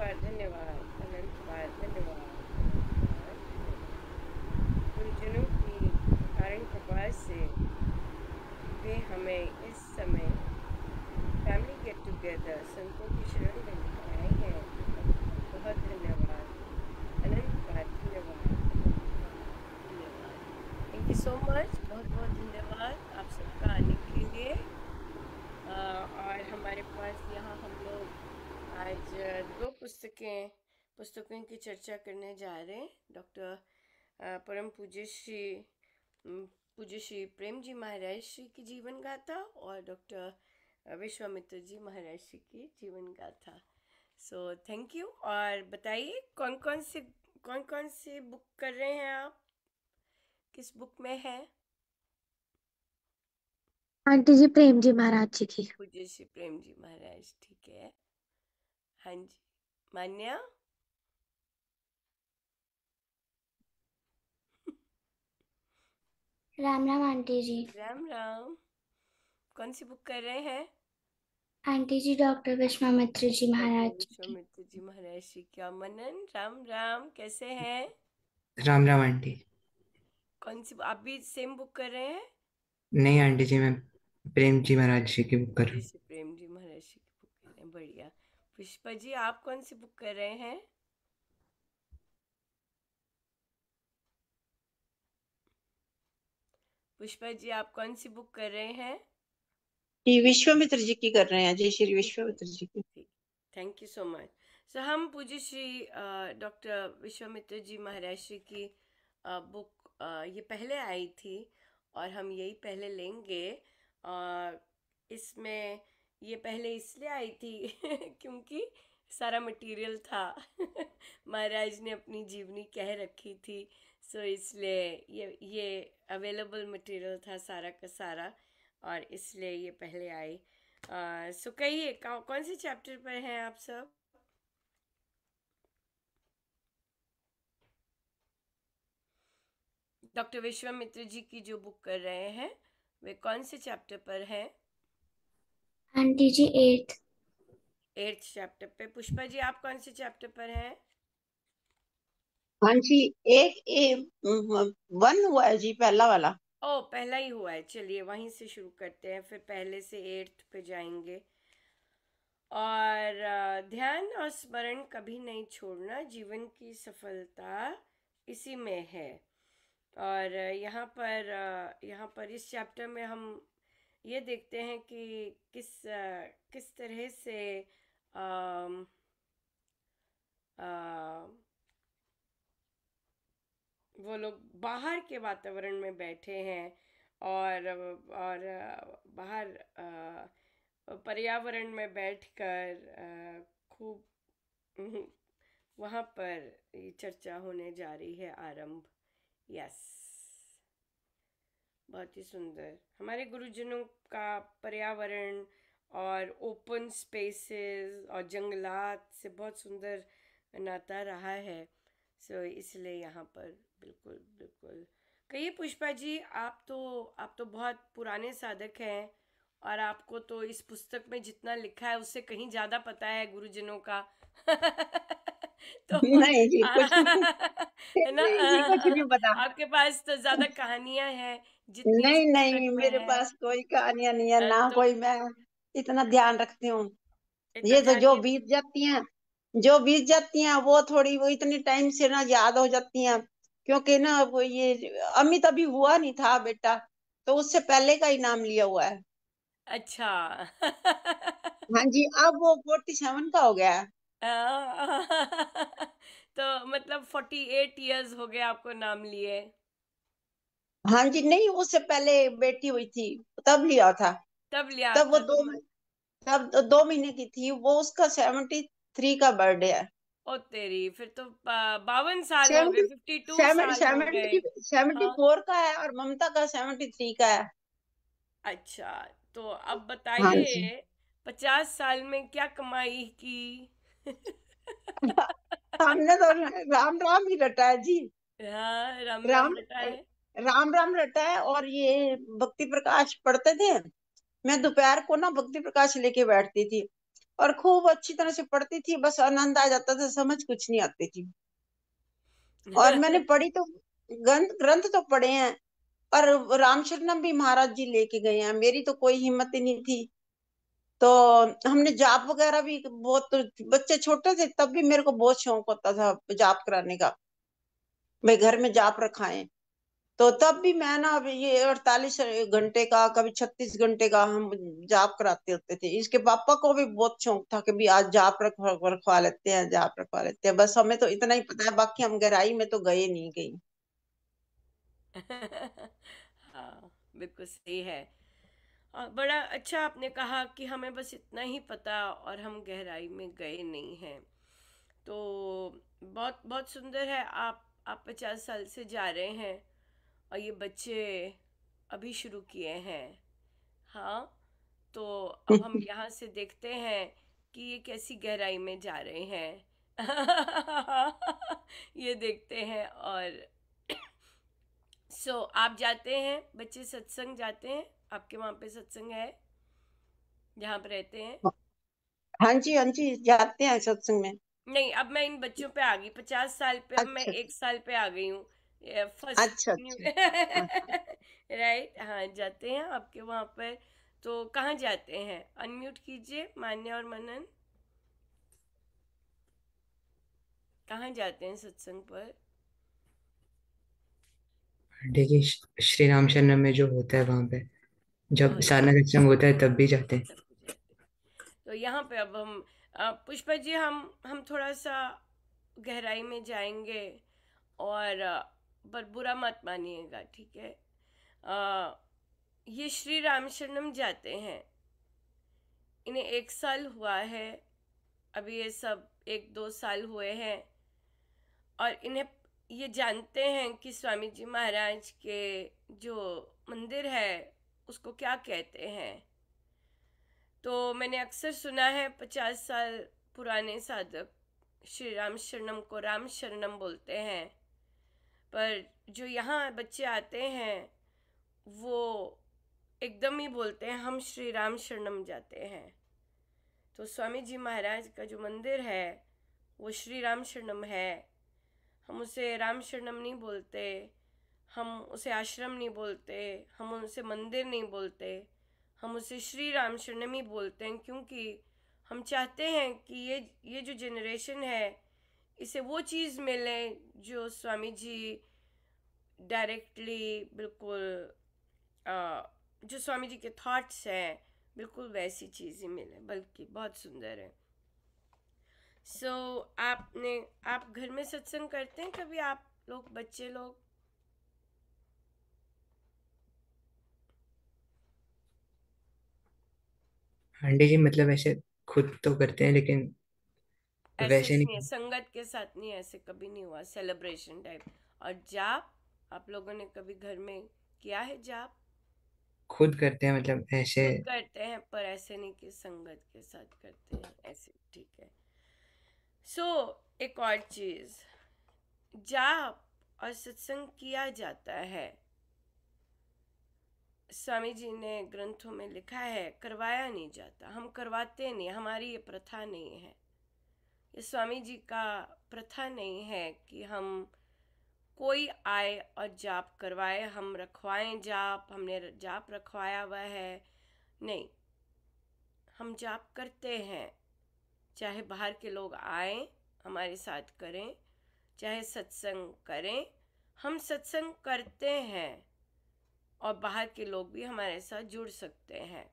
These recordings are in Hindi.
बार धन्यवाद, अनंत बार धन्यवाद, अनंत बार धन्यवाद। गुरुजनों की अकारण कृपा से वे हमें इस समय फैमिली गेट टुगेदर संतों की शरण में लेकर आए हैं। बहुत बहुत धन्यवाद, अनंत बार धन्यवाद, अनंत बार धन्यवाद। थैंक यू सो मच, बहुत बहुत धन्यवाद आप सबका आने के लिए। और हमारे पास यहाँ हम लोग आज दो पुस्तकों की चर्चा करने जा रहे हैं। डॉक्टर परम पूज्य श्री प्रेम जी महाराज श्री की जीवन गाथा और डॉक्टर विश्वामित्र जी महाराज श्री की जीवन गाथा। So thank you. और बताइए कौन कौन से बुक कर रहे हैं आप, किस बुक में है? आंटी जी प्रेम जी महाराज जी की। पूज्य श्री प्रेम जी महाराज, ठीक है। हाँ जी, मान्या। राम राम आंटी जी। राम राम। कौन सी बुक कर रहे हैं? आंटी जी डॉक्टर विश्वामित्र जी डॉक्टर महाराज जी की। विश्वामित्र जी महाराज जी का मनन। राम राम, कैसे हैं? राम राम आंटी। कौन सी आप भी सेम बुक कर रहे हैं? नहीं आंटी जी, मैं प्रेम जी महाराज जी की बुक कर रहा हूँ। जैसे प्रेम जी महाराज जी की बुक कर रहे हैं, बढ़िया। पुष्पा जी आप कौन सी बुक कर रहे हैं? पुष्पा जी आप कौन सी बुक कर रहे हैं? जी विश्वामित्र जी की कर रहे हैं। जय श्री विश्वामित्र जी की। ठीक, थैंक यू सो मच। सो हम पूज्य श्री डॉक्टर विश्वामित्र जी महाराज जी की बुक ये पहले आई थी और हम यही पहले लेंगे। इसमें ये पहले इसलिए आई थी क्योंकि सारा मटेरियल था महाराज ने अपनी जीवनी कह रखी थी। सो इसलिए ये अवेलेबल मटेरियल था सारा का सारा, और इसलिए ये पहले आई। सो कहिए कौन से चैप्टर पर हैं आप सब? डॉक्टर विश्वामित्र जी की जो बुक कर रहे हैं वे कौन से चैप्टर पर हैं? आंटी जी 8th चैप्टर पे। पुष्पा जी आप कौन से चैप्टर पर हैं? हाँ जी, एक वन हुआ है जी, पहला वाला। ओ पहला ही हुआ है, चलिए वहीं से शुरू करते हैं, फिर पहले से 8th पे जाएंगे। और ध्यान और स्मरण कभी नहीं छोड़ना, जीवन की सफलता इसी में है। और यहाँ पर इस चैप्टर में हम ये देखते हैं कि किस तरह से अम, अ, वो लोग बाहर के वातावरण में बैठे हैं और बाहर पर्यावरण में बैठकर खूब वहाँ पर ये चर्चा होने जा रही है, आरंभ। यस, बहुत ही सुंदर। हमारे गुरुजनों का पर्यावरण और ओपन स्पेसेस और जंगलात से बहुत सुंदर नाता रहा है। सो इसलिए यहाँ पर बिल्कुल बिल्कुल। कहिए पुष्पा जी, आप तो बहुत पुराने साधक हैं और आपको तो इस पुस्तक में जितना लिखा है उससे कहीं ज़्यादा पता है गुरुजनों का तो नहीं जी कुछ है ना? नहीं जी, कुछ नहीं पता। आपके पास तो ज़्यादा कहानियां हैं जितनी इस नहीं पुस्तक नहीं, में मेरे है। पास कोई कहानियां नहीं है ना, तो कोई मैं इतना ध्यान रखती हूँ। इतना ये तो ध्यान जो नहीं। बीत जाती हैं, जो बीत जाती हैं वो थोड़ी, वो इतने टाइम से ना याद हो जाती हैं। क्योंकि ना वो ये अमित अभी हुआ नहीं था बेटा, तो उससे पहले का ही नाम लिया हुआ है। अच्छा हाँ जी, अब वो 47 का हो गया है। तो मतलब 48 years हो गए आपको नाम लिए? हाँ जी, नहीं उससे पहले बेटी हुई थी तब लिया था। तब लिया तब वो था तो तब 2 महीने की थी वो, उसका 73 का बर्थडे है। ओ तेरी, फिर तो 52 साल हो गए, 70 52 साल हो गए। 74 हाँ, का है और ममता का 73 का है। अच्छा। तो अब हाँ जी। बताइए 50 साल में क्या कमाई की? हमने तो राम राम ही रटा है जी। हाँ, राम राम राम रटा है। राम राम रटा है। और ये भक्ति प्रकाश पढ़ते थे, मैं दोपहर को ना भक्ति प्रकाश लेके बैठती थी। और खूब अच्छी तरह से पढ़ती थी, बस आनंद आ जाता था, समझ कुछ नहीं आती थी। और मैंने पढ़ी तो ग्रंथ ग्रंथ तो पढ़े हैं, पर रामशरणम भी महाराज जी लेके गए हैं, मेरी तो कोई हिम्मत ही नहीं थी। तो हमने जाप वगैरह भी बहुत, बच्चे छोटे थे तब भी मेरे को बहुत शौक होता था जाप कराने का, भाई घर में जाप रखाएं। तो तब भी मैं ना, अब ये 48 घंटे का, कभी 36 घंटे का हम जाप कराते होते थे। इसके पापा को भी बहुत शौक था कि भी आज जाप रखवा लेते हैं, जाप रखवा लेते हैं। बस हमें तो इतना ही पता है, बाकी हम गहराई में तो गए नहीं गई। हाँ, बिल्कुल सही है। और बड़ा अच्छा आपने कहा कि हमें बस इतना ही पता और हम गहराई में गए नहीं हैं। तो बहुत बहुत सुंदर है। आप 50 साल से जा रहे हैं और ये बच्चे अभी शुरू किए हैं। हाँ, तो अब हम यहाँ से देखते हैं कि ये कैसी गहराई में जा रहे हैं। ये देखते हैं। और आप जाते हैं, बच्चे सत्संग जाते हैं? आपके वहाँ पे सत्संग है जहाँ पे रहते हैं? हाँ जी, हाँ जी, जाते हैं सत्संग में। नहीं, अब मैं इन बच्चों पे आ गई 50 साल पे, अब मैं अच्छा 1 साल पे आ गई हूँ। फर्स्ट अच्छा न्यू अच्छा। अच्छा। राइट, हाँ जाते हैं आपके वहाँ पर। तो कहाँ जाते हैं? अनम्यूट कीजिए मान्य और मनन। कहाँ जाते हैं सत्संग पर? देखिए, श्री राम शरणम में जो होता है वहां पे, जब बहुत साधना सत्संग होता है तब भी जाते हैं। सब कुछ जाते हैं। तो यहाँ पे अब हम पुष्पा जी, हम थोड़ा सा गहराई में जाएंगे। और पर बुरा मत मानिएगा, ठीक है? अ, ये श्री राम शरणम जाते हैं, इन्हें 1 साल हुआ है। अभी ये सब 1-2 साल हुए हैं। और इन्हें ये जानते हैं कि स्वामी जी महाराज के जो मंदिर है उसको क्या कहते हैं। तो मैंने अक्सर सुना है 50 साल पुराने साधक श्री राम शरणम को राम शरणम बोलते हैं। पर जो यहाँ बच्चे आते हैं वो एकदम ही बोलते हैं हम श्री राम शरणम जाते हैं। तो स्वामी जी महाराज का जो मंदिर है वो श्री राम शरणम है। हम उसे राम शरणम नहीं बोलते, हम उसे आश्रम नहीं बोलते, हम उसे मंदिर नहीं बोलते, हम उसे श्री राम शरणम ही बोलते हैं। क्योंकि हम चाहते हैं कि ये जो जनरेशन है इसे वो चीज़ मिले जो स्वामी जी डायरेक्टली बिल्कुल जो स्वामी जी के थॉट्स हैं बिल्कुल वैसी चीज़ ही मिले, बल्कि बहुत सुंदर है। आप घर में सत्संग करते हैं कभी, आप लोग, बच्चे लोग? आंटी जी, मतलब ऐसे खुद तो करते हैं लेकिन ऐसे वैसे नहीं है, नहीं। संगत के साथ नहीं, ऐसे कभी नहीं हुआ सेलिब्रेशन टाइप। और जाप, आप लोगों ने कभी घर में किया है जाप? खुद करते हैं, मतलब ऐसे। खुद करते हैं, पर ऐसे नहीं कि संगत के साथ करते हैं, ऐसे ठीक है। एक और चीज, जाप और सत्संग किया जाता है, स्वामी जी ने ग्रंथों में लिखा है, करवाया नहीं जाता। हम करवाते नहीं, हमारी ये प्रथा नहीं है। ये स्वामी जी का प्रथा नहीं है कि हम कोई आए और जाप करवाए, हम रखवाएं जाप, हमने जाप रखवाया हुआ है। नहीं, हम जाप करते हैं, चाहे बाहर के लोग आए हमारे साथ करें, चाहे सत्संग करें, हम सत्संग करते हैं और बाहर के लोग भी हमारे साथ जुड़ सकते हैं।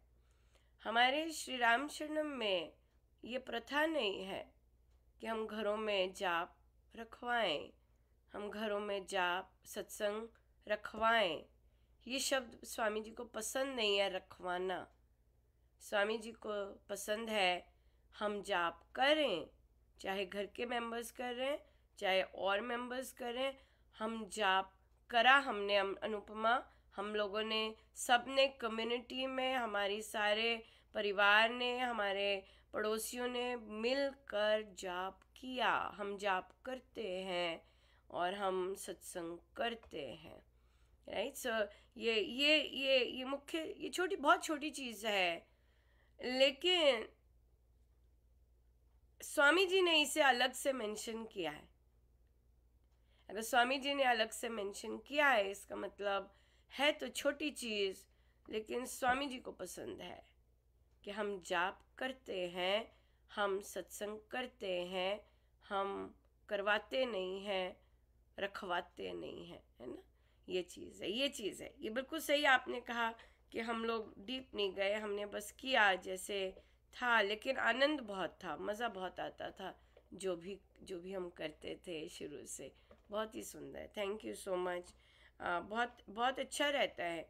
हमारे श्री राम शरणम में ये प्रथा नहीं है कि हम घरों में जाप रखवाएं, हम घरों में जाप सत्संग रखवाएं। ये शब्द स्वामी जी को पसंद नहीं है, रखवाना। स्वामी जी को पसंद है हम जाप करें, चाहे घर के मेंबर्स कर रहे हैं चाहे और मेंबर्स कर रहे हैं। हम जाप करा हमने, अनुपमा, हम लोगों ने, सब ने, कम्युनिटी में, हमारी सारे परिवार ने, हमारे पड़ोसियों ने मिलकर जाप किया। हम जाप करते हैं और हम सत्संग करते हैं, राइट? ये मुख्य, ये छोटी, बहुत छोटी चीज़ है, लेकिन स्वामी जी ने इसे अलग से मेंशन किया है। अगर स्वामी जी ने अलग से मेंशन किया है, इसका मतलब है तो छोटी चीज़, लेकिन स्वामी जी को पसंद है कि हम जाप करते हैं, हम सत्संग करते हैं, हम करवाते नहीं हैं, रखवाते नहीं हैं, है ना। ये चीज़ है, ये चीज़ है। ये बिल्कुल सही आपने कहा कि हम लोग डीप नहीं गए, हमने बस किया जैसे था, लेकिन आनंद बहुत था, मज़ा बहुत आता था जो भी हम करते थे शुरू से। बहुत ही सुंदर, थैंक यू सो मच। बहुत बहुत अच्छा रहता है,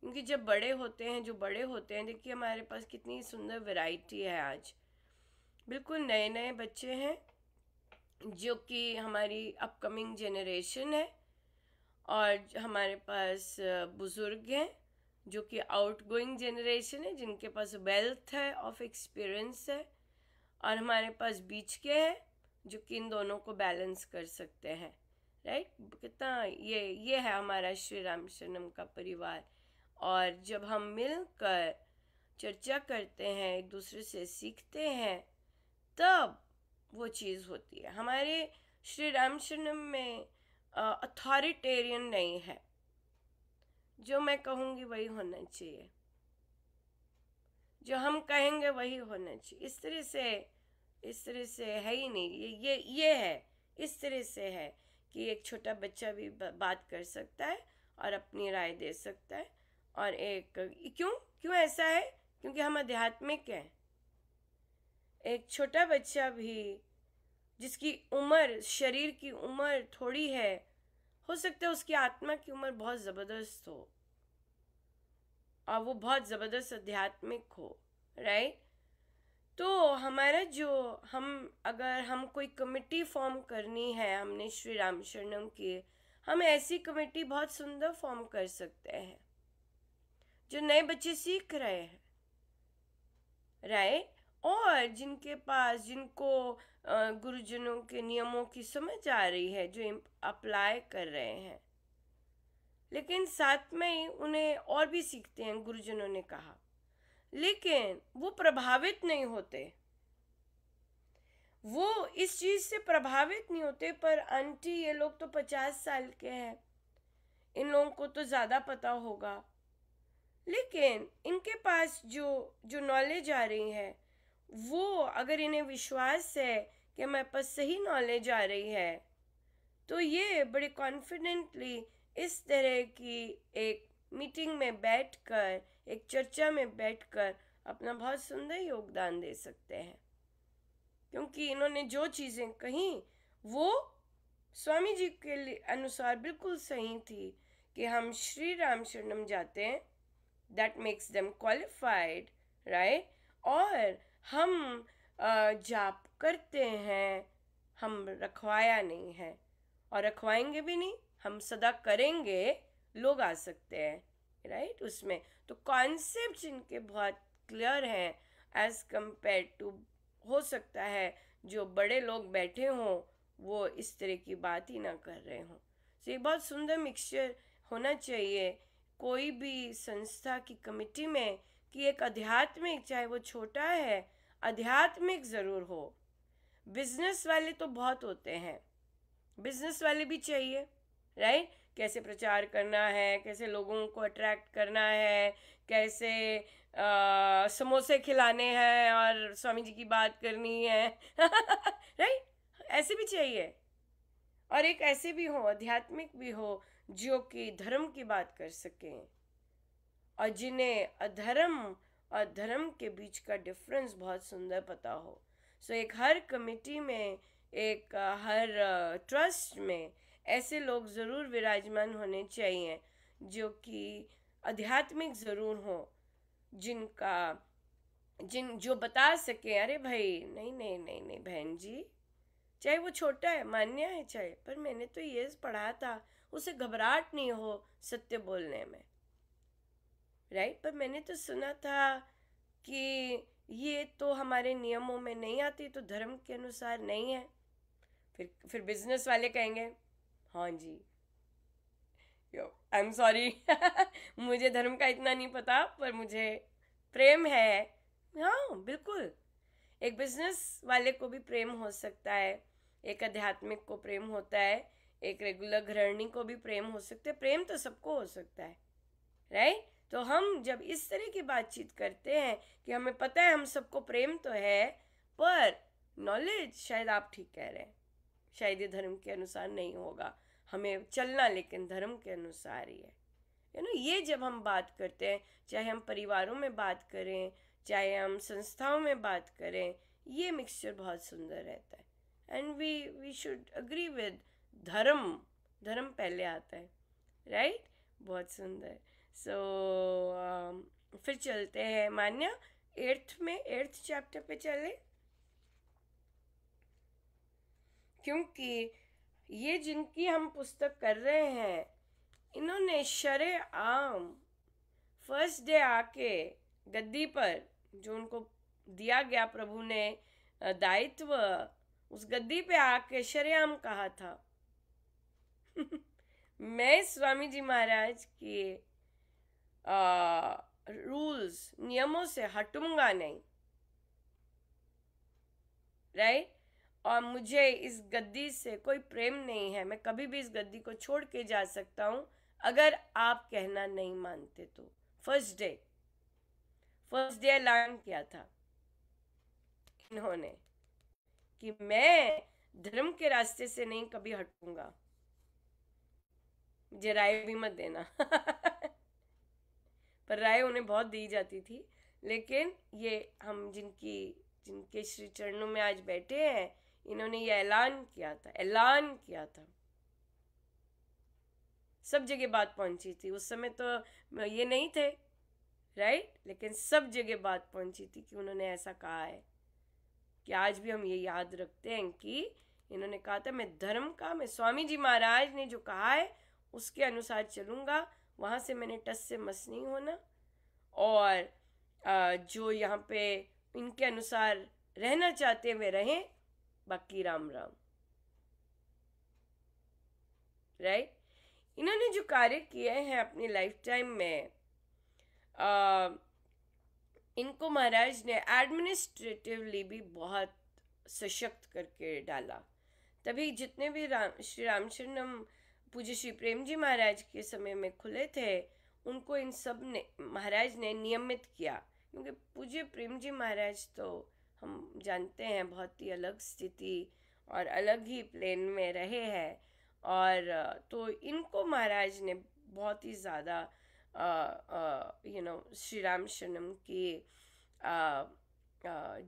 क्योंकि जब बड़े होते हैं, जो बड़े होते हैं, देखिए हमारे पास कितनी सुंदर वैरायटी है आज। बिल्कुल नए नए बच्चे हैं जो कि हमारी अपकमिंग जनरेशन है, और हमारे पास बुज़ुर्ग हैं जो कि आउटगोइंग जनरेशन है, जिनके पास वेल्थ है ऑफ एक्सपीरियंस है, और हमारे पास बीच के हैं जो कि इन दोनों को बैलेंस कर सकते हैं। राइट, कितना ये है हमारा श्री राम शरणम का परिवार। और जब हम मिलकर चर्चा करते हैं, एक दूसरे से सीखते हैं, तब वो चीज़ होती है। हमारे श्री राम शरणम में अथॉरिटेरियन नहीं है, जो मैं कहूँगी वही होना चाहिए, जो हम कहेंगे वही होना चाहिए। इस तरह से है ही नहीं। ये है, इस तरह से है कि एक छोटा बच्चा भी बात कर सकता है और अपनी राय दे सकता है। और एक क्यों ऐसा है? क्योंकि हम आध्यात्मिक हैं। एक छोटा बच्चा भी जिसकी उम्र, शरीर की उम्र थोड़ी है, हो सकता है उसकी आत्मा की उम्र बहुत ज़बरदस्त हो और वो बहुत ज़बरदस्त आध्यात्मिक हो। राइट, तो हमारा अगर हम कोई कमेटी फॉर्म करनी है, हमने श्री राम शरणम की, हम ऐसी कमेटी बहुत सुंदर फॉर्म कर सकते हैं जो नए बच्चे सीख रहे हैं। राइट, और जिनको गुरुजनों के नियमों की समझ आ रही है, जो अप्लाई कर रहे हैं, लेकिन साथ में ही उन्हें और भी सीखते हैं, गुरुजनों ने कहा, लेकिन वो प्रभावित नहीं होते, वो इस चीज़ से प्रभावित नहीं होते। पर आंटी, ये लोग तो 50 साल के हैं, इन लोगों को तो ज़्यादा पता होगा, लेकिन इनके पास जो नॉलेज आ रही है, वो अगर इन्हें विश्वास है कि हमारे पास सही नॉलेज आ रही है, तो ये बड़े कॉन्फिडेंटली इस तरह की एक मीटिंग में बैठकर, एक चर्चा में बैठकर अपना बहुत सुंदर योगदान दे सकते हैं। क्योंकि इन्होंने जो चीज़ें कही वो स्वामी जी के अनुसार बिल्कुल सही थी कि हम श्री राम शरणम जाते हैं, that makes them qualified. Right, और हम जाप करते हैं, हम रखवाया नहीं है और रखवाएंगे भी नहीं, हम सदा करेंगे, लोग आ सकते हैं। राइट, उसमें तो कॉन्सेप्ट इनके बहुत क्लियर हैं एज कंपेयर टू, हो सकता है जो बड़े लोग बैठे हों वो इस तरह की बात ही ना कर रहे हों। तो एक बहुत सुंदर मिक्सचर होना चाहिए कोई भी संस्था की कमेटी में, कि एक आध्यात्मिक, चाहे वो छोटा है, आध्यात्मिक ज़रूर हो। बिजनेस वाले तो बहुत होते हैं, बिजनेस वाले भी चाहिए। राइट, कैसे प्रचार करना है, कैसे लोगों को अट्रैक्ट करना है, कैसे समोसे खिलाने हैं और स्वामी जी की बात करनी है। राइट, ऐसे भी चाहिए। और एक ऐसे भी हो, आध्यात्मिक भी हो, जो कि धर्म की बात कर सकें और जिन्हें अधर्म और धर्म के बीच का डिफरेंस बहुत सुंदर पता हो। सो एक हर कमेटी में, एक हर ट्रस्ट में ऐसे लोग ज़रूर विराजमान होने चाहिए जो कि आध्यात्मिक ज़रूर हों, जो बता सके, अरे भाई नहीं नहीं नहीं नहीं बहन जी, चाहे वो छोटा है, मान्य है चाहे, पर मैंने तो ये पढ़ा था, उसे घबराहट नहीं हो सत्य बोलने में। राइट, पर मैंने तो सुना था कि ये तो हमारे नियमों में नहीं आती, तो धर्म के अनुसार नहीं है। फिर बिजनेस वाले कहेंगे, हाँ जी, आई एम सॉरी, मुझे धर्म का इतना नहीं पता, पर मुझे प्रेम है। हाँ बिल्कुल, एक बिजनेस वाले को भी प्रेम हो सकता है, एक आध्यात्मिक को प्रेम होता है, एक रेगुलर गृहिणी को भी प्रेम हो सकता है। प्रेम तो सबको हो सकता है, राइट? तो हम जब इस तरह की बातचीत करते हैं कि हमें पता है हम सबको प्रेम तो है, पर नॉलेज, शायद आप ठीक कह रहे हैं, शायद ये धर्म के अनुसार नहीं होगा, हमें चलना लेकिन धर्म के अनुसार ही है। ये जब हम बात करते हैं, चाहे हम परिवारों में बात करें, चाहे हम संस्थाओं में बात करें, ये मिक्सचर बहुत सुंदर रहता है। And we should agree with dharma पहले आता है, राइट? बहुत सुंदर। सो फिर चलते हैं मान्या, 8th चैप्टर पे चले, क्योंकि ये जिनकी हम पुस्तक कर रहे हैं, इन्होंने शरे आम फर्स्ट डे आके गद्दी पर जो उनको दिया गया प्रभु ने दायित्व, उस गद्दी पे आके शरेआम कहा था मैं स्वामी जी महाराज के रूल्स नियमों से हटूंगा नहीं, राइट? और मुझे इस गद्दी से कोई प्रेम नहीं है, मैं कभी भी इस गद्दी को छोड़ के जा सकता हूं अगर आप कहना नहीं मानते तो। फर्स्ट डे ऐलान किया था इन्होंने कि मैं धर्म के रास्ते से नहीं कभी हटूंगा, मुझे राय भी मत देना पर राय उन्हें बहुत दी जाती थी, लेकिन ये हम जिनके श्री चरणों में आज बैठे हैं, इन्होंने ये ऐलान किया था। सब जगह बात पहुंची थी, उस समय तो ये नहीं थे, राइट? लेकिन सब जगह बात पहुंची थी कि उन्होंने ऐसा कहा है, कि आज भी हम ये याद रखते हैं कि इन्होंने कहा था मैं स्वामी जी महाराज ने जो कहा है उसके अनुसार चलूंगा, वहां से मैंने टस से मस नहीं होना, और जो यहाँ पे इनके अनुसार रहना चाहते हैं वे रहें, बाकी राम राम, राइट? इन्होंने जो कार्य किए हैं अपनी लाइफ टाइम में, इनको महाराज ने एडमिनिस्ट्रेटिवली भी बहुत सशक्त करके डाला। तभी जितने भी श्री रामशरणम पूज्य श्री प्रेम जी महाराज के समय में खुले थे, उनको इन सब ने महाराज ने नियमित किया, क्योंकि पूज्य प्रेम जी महाराज तो हम जानते हैं बहुत ही अलग स्थिति और अलग ही प्लेन में रहे हैं, और तो इनको महाराज ने बहुत ही ज़्यादा श्री राम शरणम की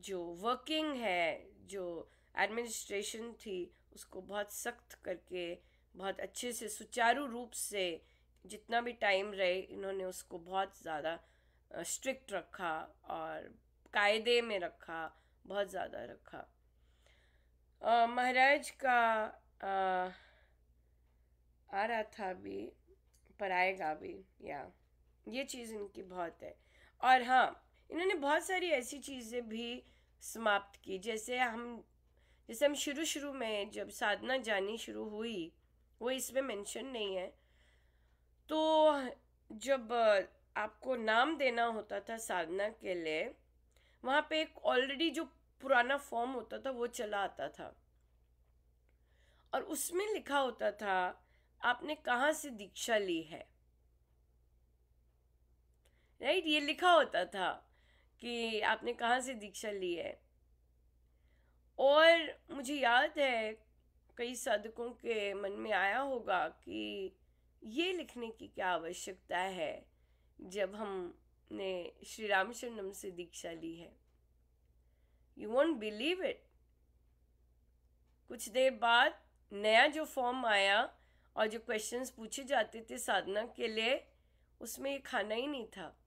जो वर्किंग है, जो एडमिनिस्ट्रेशन थी, उसको बहुत सख्त करके बहुत अच्छे से सुचारू रूप से जितना भी टाइम रहे, इन्होंने उसको बहुत ज़्यादा स्ट्रिक्ट रखा और कायदे में रखा, बहुत ज़्यादा रखा। महाराज का आ रहा था भी, पर आएगा भी, या ये चीज़ इनकी बहुत है। और हाँ, इन्होंने बहुत सारी ऐसी चीज़ें भी समाप्त की, जैसे हम शुरू में जब साधना जानी शुरू हुई, वो इसमें मेंशन नहीं है, तो जब आपको नाम देना होता था साधना के लिए, वहाँ पे एक ऑलरेडी जो पुराना फॉर्म होता था वो चला आता था, और उसमें लिखा होता था आपने कहाँ से दीक्षा ली है, राइट? ये लिखा होता था कि आपने कहाँ से दीक्षा ली है। और मुझे याद है कई साधकों के मन में आया होगा कि ये लिखने की क्या आवश्यकता है जब हमने श्री रामशरणम से दीक्षा ली है। यू वोंट बिलीव इट, कुछ देर बाद नया जो फॉर्म आया और जो क्वेश्चंस पूछे जाते थे साधना के लिए, उसमें ये खाना ही नहीं था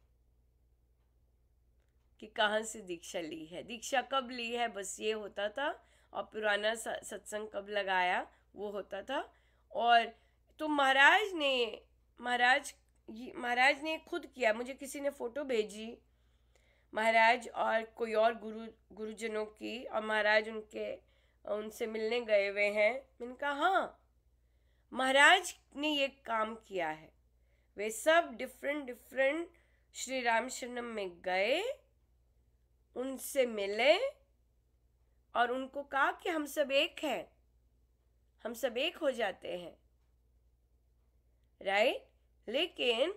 कि कहाँ से दीक्षा ली है, दीक्षा कब ली है, बस ये होता था, और पुराना सत्संग कब लगाया वो होता था। और तो महाराज ने खुद किया, मुझे किसी ने फ़ोटो भेजी महाराज और कोई और गुरुजनों की, और महाराज उनसे मिलने गए हुए हैं। मैंने कहा हाँ, महाराज ने ये काम किया है। वे सब डिफरेंट श्री राम शरणम में गए, उनसे मिले, और उनको कहा कि हम सब एक हैं, हम सब एक हो जाते हैं, राइट। लेकिन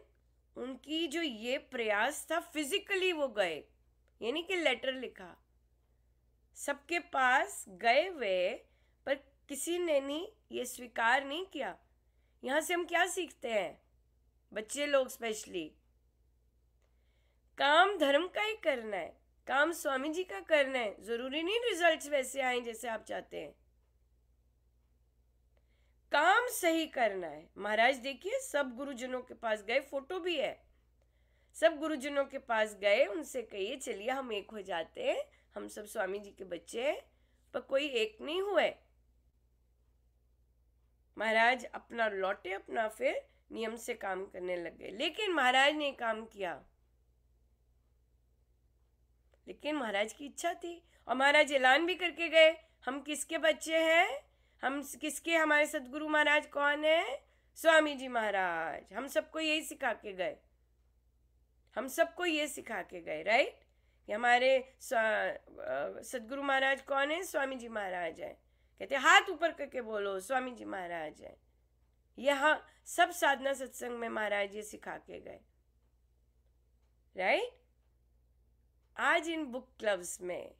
उनकी जो ये प्रयास था, फिजिकली वो गए, यानी कि लेटर लिखा, सबके पास गए वे, पर किसी ने नहीं ये स्वीकार नहीं किया। यहां से हम क्या सीखते हैं, बच्चे लोग स्पेशली, काम धर्म का ही करना है, काम स्वामी जी का करना है। जरूरी नहीं रिजल्ट्स वैसे आए जैसे आप चाहते हैं, काम सही करना है। महाराज देखिए सब गुरुजनों के पास गए, फोटो भी है, सब गुरुजनों के पास गए, उनसे कहिए चलिए हम एक हो जाते हैं, हम सब स्वामी जी के बच्चे हैं, पर कोई एक नहीं हुए। महाराज अपना लौटे, अपना फिर नियम से काम करने लग गए। लेकिन महाराज ने काम किया, लेकिन महाराज की इच्छा थी, और महाराज ऐलान भी करके गए, हम किसके बच्चे हैं, हम किसके, हमारे सदगुरु महाराज कौन है, स्वामी जी महाराज। हम सबको यही सिखा के गए, हम सबको ये सिखा के गए, राइट, कि हमारे सदगुरु महाराज कौन है, स्वामी जी महाराज है। कहते हाथ ऊपर करके बोलो स्वामी जी महाराज है। यहाँ सब साधना सत्संग में महाराज ये सिखा के गए, राइट। आज इन बुक क्लब्स में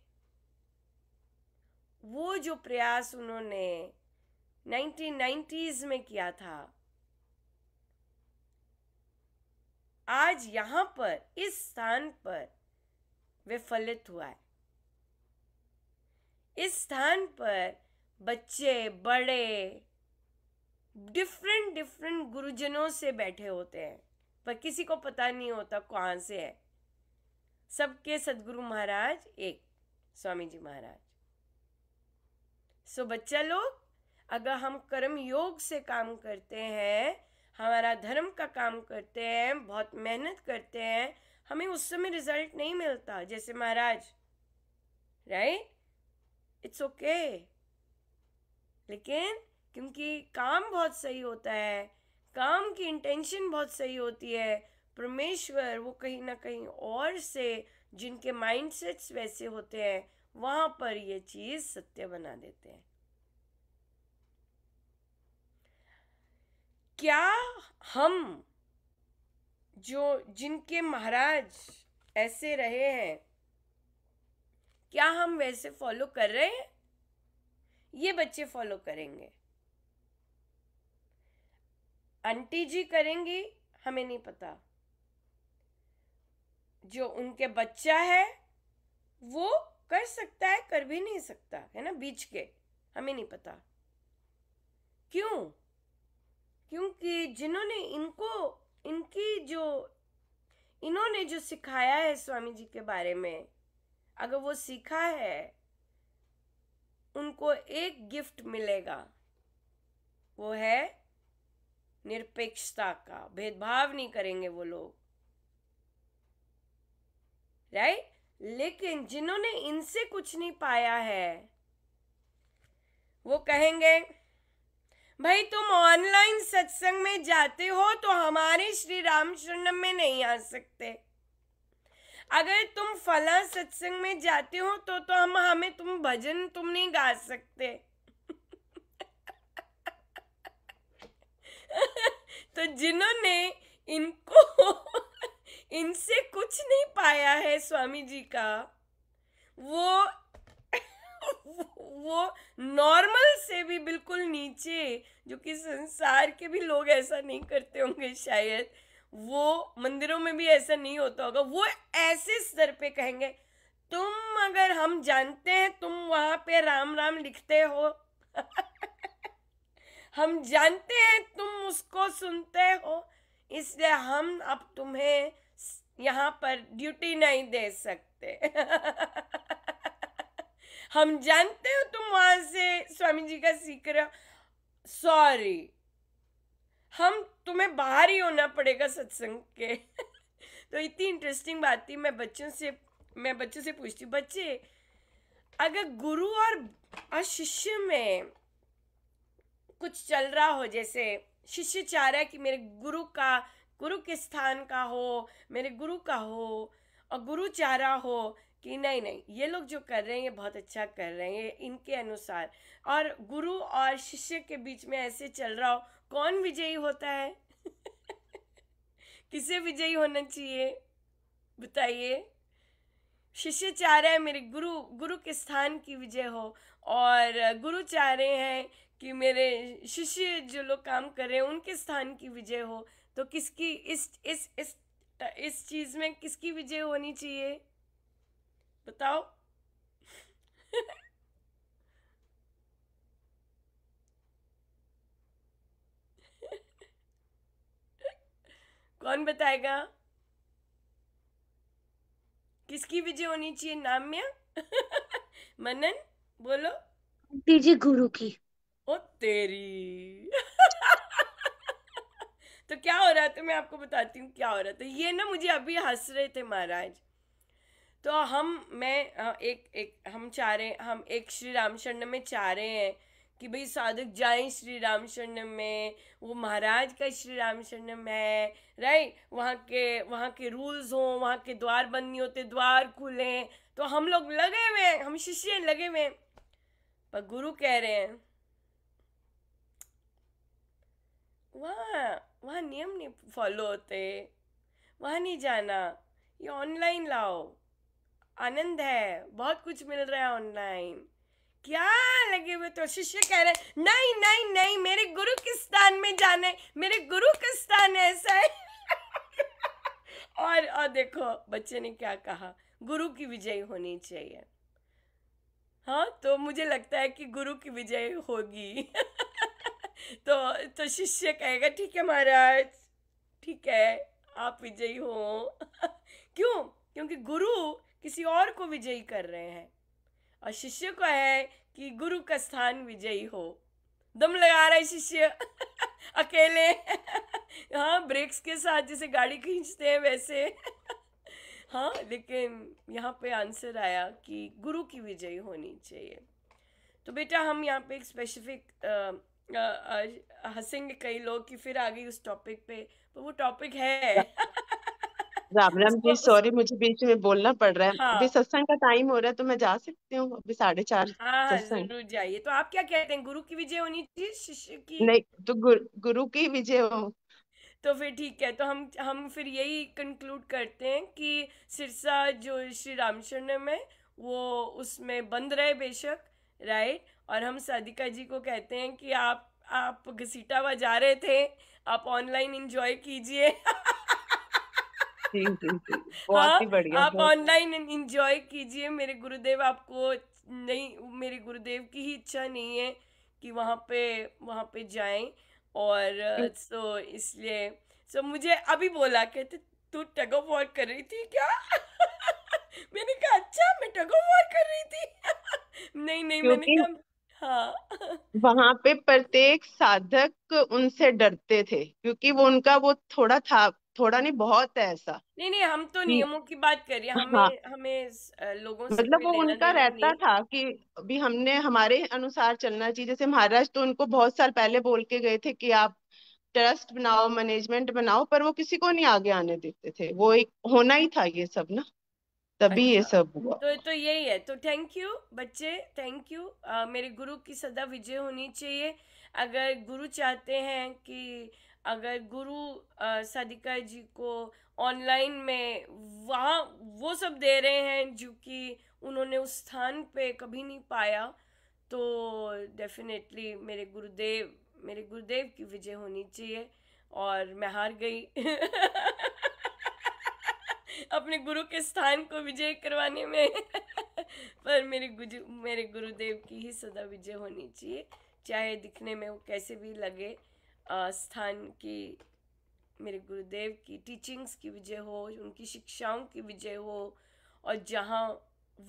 वो जो प्रयास उन्होंने 1990s में किया था, आज यहां पर इस स्थान पर वे फलित हुआ है। इस स्थान पर बच्चे बड़े डिफरेंट गुरुजनों से बैठे होते हैं, पर किसी को पता नहीं होता कहां से है। सबके सदगुरु महाराज एक, स्वामी जी महाराज। सो बच्चा लोग, अगर हम कर्म योग से काम करते हैं, हमारा धर्म का काम करते हैं, बहुत मेहनत करते हैं, हमें उस समय रिजल्ट नहीं मिलता जैसे महाराज, राइट, इट्स ओके। लेकिन क्योंकि काम बहुत सही होता है, काम की इंटेंशन बहुत सही होती है, परमेश्वर वो कहीं ना कहीं और से, जिनके माइंडसेट्स वैसे होते हैं, वहां पर ये चीज सत्य बना देते हैं। क्या हम जो जिनके महाराज ऐसे रहे हैं, क्या हम वैसे फॉलो कर रहे हैं? ये बच्चे फॉलो करेंगे, आंटी जी करेंगी हमें नहीं पता, जो उनके बच्चा है वो कर सकता है, कर भी नहीं सकता है ना, बीच के हमें नहीं पता। क्यों? क्योंकि जिन्होंने इन्होंने जो सिखाया है स्वामी जी के बारे में, अगर वो सीखा है, उनको एक गिफ्ट मिलेगा, वो है निरपेक्षता का। भेदभाव नहीं करेंगे वो लोग, राइट। लेकिन जिन्होंने इनसे कुछ नहीं पाया है, वो कहेंगे भाई तुम ऑनलाइन सत्संग में जाते हो तो हमारे श्री राम शरणम में नहीं आ सकते। अगर तुम फला सत्संग में जाते हो तो हमें तुम भजन तुम नहीं गा सकते। तो जिन्होंने इनसे कुछ नहीं पाया है स्वामी जी का, वो नॉर्मल से भी बिल्कुल नीचे, जो कि संसार के भी लोग ऐसा नहीं करते होंगे शायद, वो मंदिरों में भी ऐसा नहीं होता होगा, वो ऐसे स्तर पे कहेंगे तुम, अगर हम जानते हैं तुम वहां पे राम राम लिखते हो, हम जानते हैं तुम उसको सुनते हो, इसलिए हम अब तुम्हें यहाँ पर ड्यूटी नहीं दे सकते। हम जानते हो तुम वहां से स्वामी जी का सीख रहे हो, सॉरी, हम तुम्हें बाहर ही होना पड़ेगा सत्संग के। तो इतनी इंटरेस्टिंग बात थी। मैं बच्चों से पूछती हूँ, बच्चे अगर गुरु और शिष्य में कुछ चल रहा हो, जैसे शिष्य चाह रहा है कि मेरे गुरु के स्थान का हो, मेरे गुरु का हो, और गुरु चाह रहा हो कि नहीं नहीं, ये लोग जो कर रहे हैं ये बहुत अच्छा कर रहे हैं, ये इनके अनुसार। और गुरु और शिष्य के बीच में ऐसे चल रहा हो, कौन विजयी होता है? किसे विजयी होना चाहिए बताइए? शिष्य चाह रहे हैं मेरे गुरु गुरु के स्थान की विजय हो, और गुरु चाह रहे हैं कि मेरे शिष्य जो लोग काम कर रहे हैं उनके स्थान की विजय हो। तो किसकी इस चीज में किसकी विजय होनी चाहिए बताओ? कौन बताएगा किसकी विजय होनी चाहिए? नाम्या? मनन बोलो। आंटी जी गुरु की। ओ तेरी! तो क्या हो रहा था, मैं आपको बताती हूँ क्या हो रहा था। ये ना मुझे अभी हंस रहे थे महाराज। तो हम चाह रहे, हम एक श्री राम शरण में चाह रहे हैं कि भाई साधक जाएं श्री राम शरण में, वो महाराज का श्री राम शरण में है, राइट? वहाँ के रूल्स हों, वहाँ के द्वार बंद नहीं होते, द्वार खुले। तो हम लोग लगे हुए हैं, हम शिष्य लगे हुए हैं, पर गुरु कह रहे हैं वहाँ वहाँ नियम नहीं फॉलो होते, वहाँ नहीं जाना, ये ऑनलाइन लाओ, आनंद है, बहुत कुछ मिल रहा है ऑनलाइन। क्या लगे हुए? तो शिष्य कह रहे नहीं नहीं नहीं, मेरे गुरु के स्थान में जाना है, मेरे गुरु का स्थान ऐसा है। और देखो बच्चे ने क्या कहा, गुरु की विजय होनी चाहिए। हाँ, तो मुझे लगता है कि गुरु की विजय होगी। तो शिष्य कहेगा ठीक है महाराज, ठीक है, आप विजयी हो। क्यों? क्योंकि गुरु किसी और को विजयी कर रहे हैं, और शिष्य को है कि गुरु का स्थान विजयी हो। दम लगा रहा है शिष्य अकेले। हाँ, ब्रेक्स के साथ जैसे गाड़ी खींचते हैं वैसे। हाँ, लेकिन यहाँ पे आंसर आया कि गुरु की विजयी होनी चाहिए। तो बेटा हम यहाँ पे एक स्पेसिफिक हंसेंगे कई लोग कि फिर आ गई उस टॉपिक पे, तो वो टॉपिक है। राम राम जी, उसको सॉरी मुझे बीच में बोलना पड़ रहा है। अभी हाँ सत्संग का टाइम हो रहा है तो मैं जा सकती हूँ? अभी 4:30 हाँ हाँ, सत्संग। जरूर जाइए। तो आप क्या कहते हैं, गुरु की विजय होनी चाहिए शिष्य की? नहीं तो गुरु की विजय हो। तो फिर ठीक है, तो हम फिर यही कंक्लूड करते हैं कि सिरसा जो श्री रामचरण में, वो उसमें बंद रहे बेशक, राइट? और हम साधिका जी को कहते हैं कि आप घसीटा बजा रहे थे, आप ऑनलाइन एंजॉय कीजिए। जी जी जी, बहुत हाँ, ही बढ़िया, आप बहुत। ऑनलाइन एंजॉय कीजिए। मेरे गुरुदेव आपको नहीं, मेरे गुरुदेव की ही इच्छा नहीं है कि वहाँ पे जाएं। और सो इसलिए मुझे अभी बोला, कहते तू टग ऑफ वॉर कर रही थी क्या? मैंने कहा अच्छा, मैं टग ऑफ वॉर कर रही थी। नहीं नहीं, मैंने क्योंकि कहा हाँ। वहां पे प्रत्येक साधक उनसे डरते थे, क्योंकि वो उनका वो थोड़ा था, थोड़ा नहीं बहुत है ऐसा नहीं नहीं, हम तो कि नियमों की बात कर रहे हैं, हाँ, हमें हमें लोगों से मतलब कोई वो लेना उनका देना रहता नहीं। था कि अभी हमने हमारे अनुसार चलना चाहिए। जैसे महाराज तो उनको बहुत साल पहले बोल के गए थे कि आप ट्रस्ट बनाओ, मैनेजमेंट बनाओ, पर वो किसी को नहीं आगे आने देते थे। वो एक होना ही था ये सब ना, तभी ये अच्छा, सब हुआ। तो यही है। तो थैंक यू बच्चे, थैंक यू। मेरे गुरु की सदा विजय होनी चाहिए। अगर गुरु चाहते हैं कि अगर गुरु साधिका जी को ऑनलाइन में वहाँ वो सब दे रहे हैं जो कि उन्होंने उस स्थान पे कभी नहीं पाया, तो डेफिनेटली मेरे गुरुदेव की विजय होनी चाहिए। और मैं हार गई। अपने गुरु के स्थान को विजय करवाने में। पर मेरे गुरुदेव की ही सदा विजय होनी चाहिए, चाहे दिखने में वो कैसे भी लगे। स्थान की, मेरे गुरुदेव की टीचिंग्स की विजय हो, उनकी शिक्षाओं की विजय हो। और जहाँ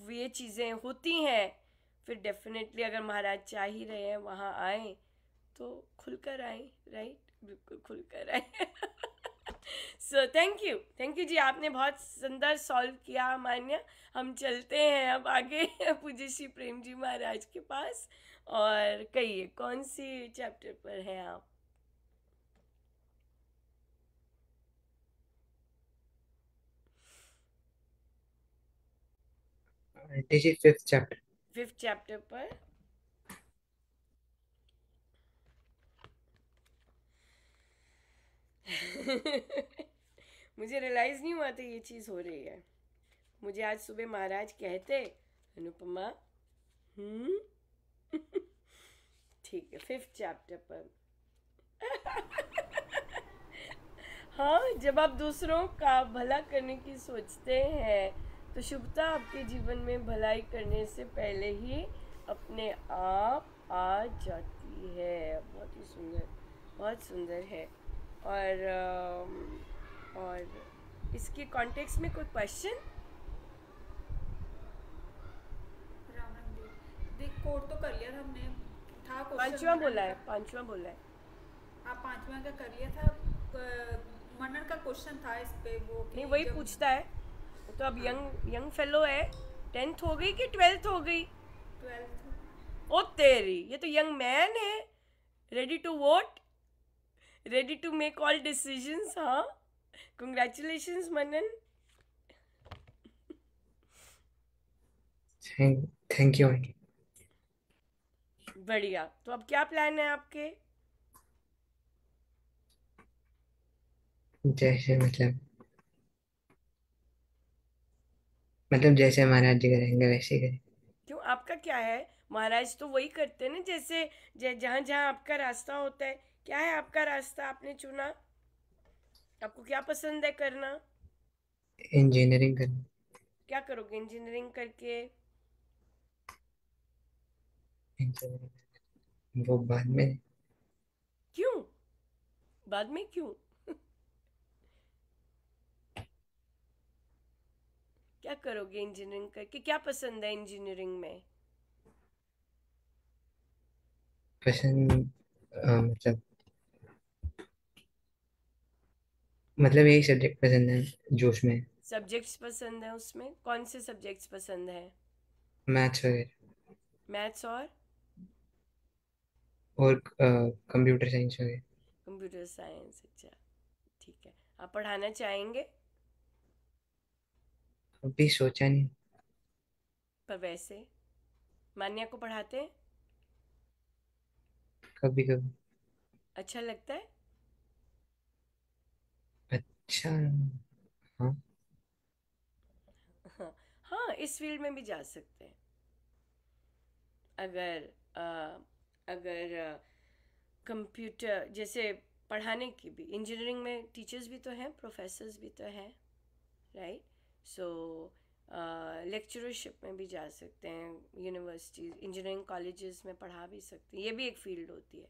ये चीज़ें होती हैं, फिर डेफिनेटली अगर महाराज चाह ही रहे हैं वहाँ आए, तो खुलकर आए, राइट? बिल्कुल खुलकर आए। सो थैंक यू जी, आपने बहुत सुंदर सॉल्व किया मान्य। हम चलते हैं अब आगे। पूज्य श्री प्रेम जी महाराज के पास। और कहिए कौन सी चैप्टर पर हैं आप? आंटी जी 5th चैप्टर। 5th चैप्टर पर मुझे रियलाइज नहीं हुआ था ये चीज हो रही है। मुझे आज सुबह महाराज कहते, अनुपमा ठीक है 5th चैप्टर पर। हाँ, जब आप दूसरों का भला करने की सोचते हैं तो शुभता आपके जीवन में भलाई करने से पहले ही अपने आप आ जाती है। बहुत ही सुंदर, बहुत सुंदर है। और इसके कॉन्टेक्स्ट में कोई क्वेश्चन? देख कोड तो कर लिया था हमने, था क्वेश्चन पांचवा बोला है, पांचवा बोला है। आप पांचवा का कर लिया था। मनन का क्वेश्चन था इस पे, वो नहीं वही पूछता है। तो अब यंग फेलो है, 10th हो गई कि 12th हो गई? 12th। ओ तेरी, ये तो यंग मैन है, ready to vote, ready to make all decisions. हाँ, congratulations Manan. Thank you auntie. बढ़िया। तो अब क्या प्लान है आपके? जैसे मतलब जैसे महाराज जी करेंगे वैसे ही करें। क्यों, आपका क्या है? महाराज तो वही करते हैं ना, जैसे जहाँ जहाँ आपका रास्ता होता है। क्या है आपका रास्ता, आपने चुना? आपको क्या पसंद है करना? इंजीनियरिंग करना। क्या करोगे इंजीनियरिंग करके? इंजीनियरिंग वो बाद में। क्यों बाद में, क्यों? क्या करोगे इंजीनियरिंग करके? क्या पसंद है इंजीनियरिंग में? पसंद मतलब यही सब्जेक्ट पसंद है जोश में। सब्जेक्ट्स पसंद है, उसमें कौन से सब्जेक्ट्स पसंद है? मैथ्स वगैरह मैथ्स और कंप्यूटर साइंस वगैरह। Computer science. अच्छा, ठीक है। आप पढ़ाना चाहेंगे? अभी सोचा नहीं। पर वैसे मान्या को पढ़ाते हैं? कभी कभी। अच्छा लगता है? अच्छा। हाँ। हाँ, हाँ, इस फील्ड में भी जा सकते हैं अगर अगर कंप्यूटर जैसे पढ़ाने की भी। इंजीनियरिंग में टीचर्स भी तो हैं, प्रोफेसर्स भी तो हैं, राइट? सो लेक्चरशिप में भी जा सकते हैं, यूनिवर्सिटीज इंजीनियरिंग कॉलेजेस में पढ़ा भी सकते हैं। ये भी एक फील्ड होती है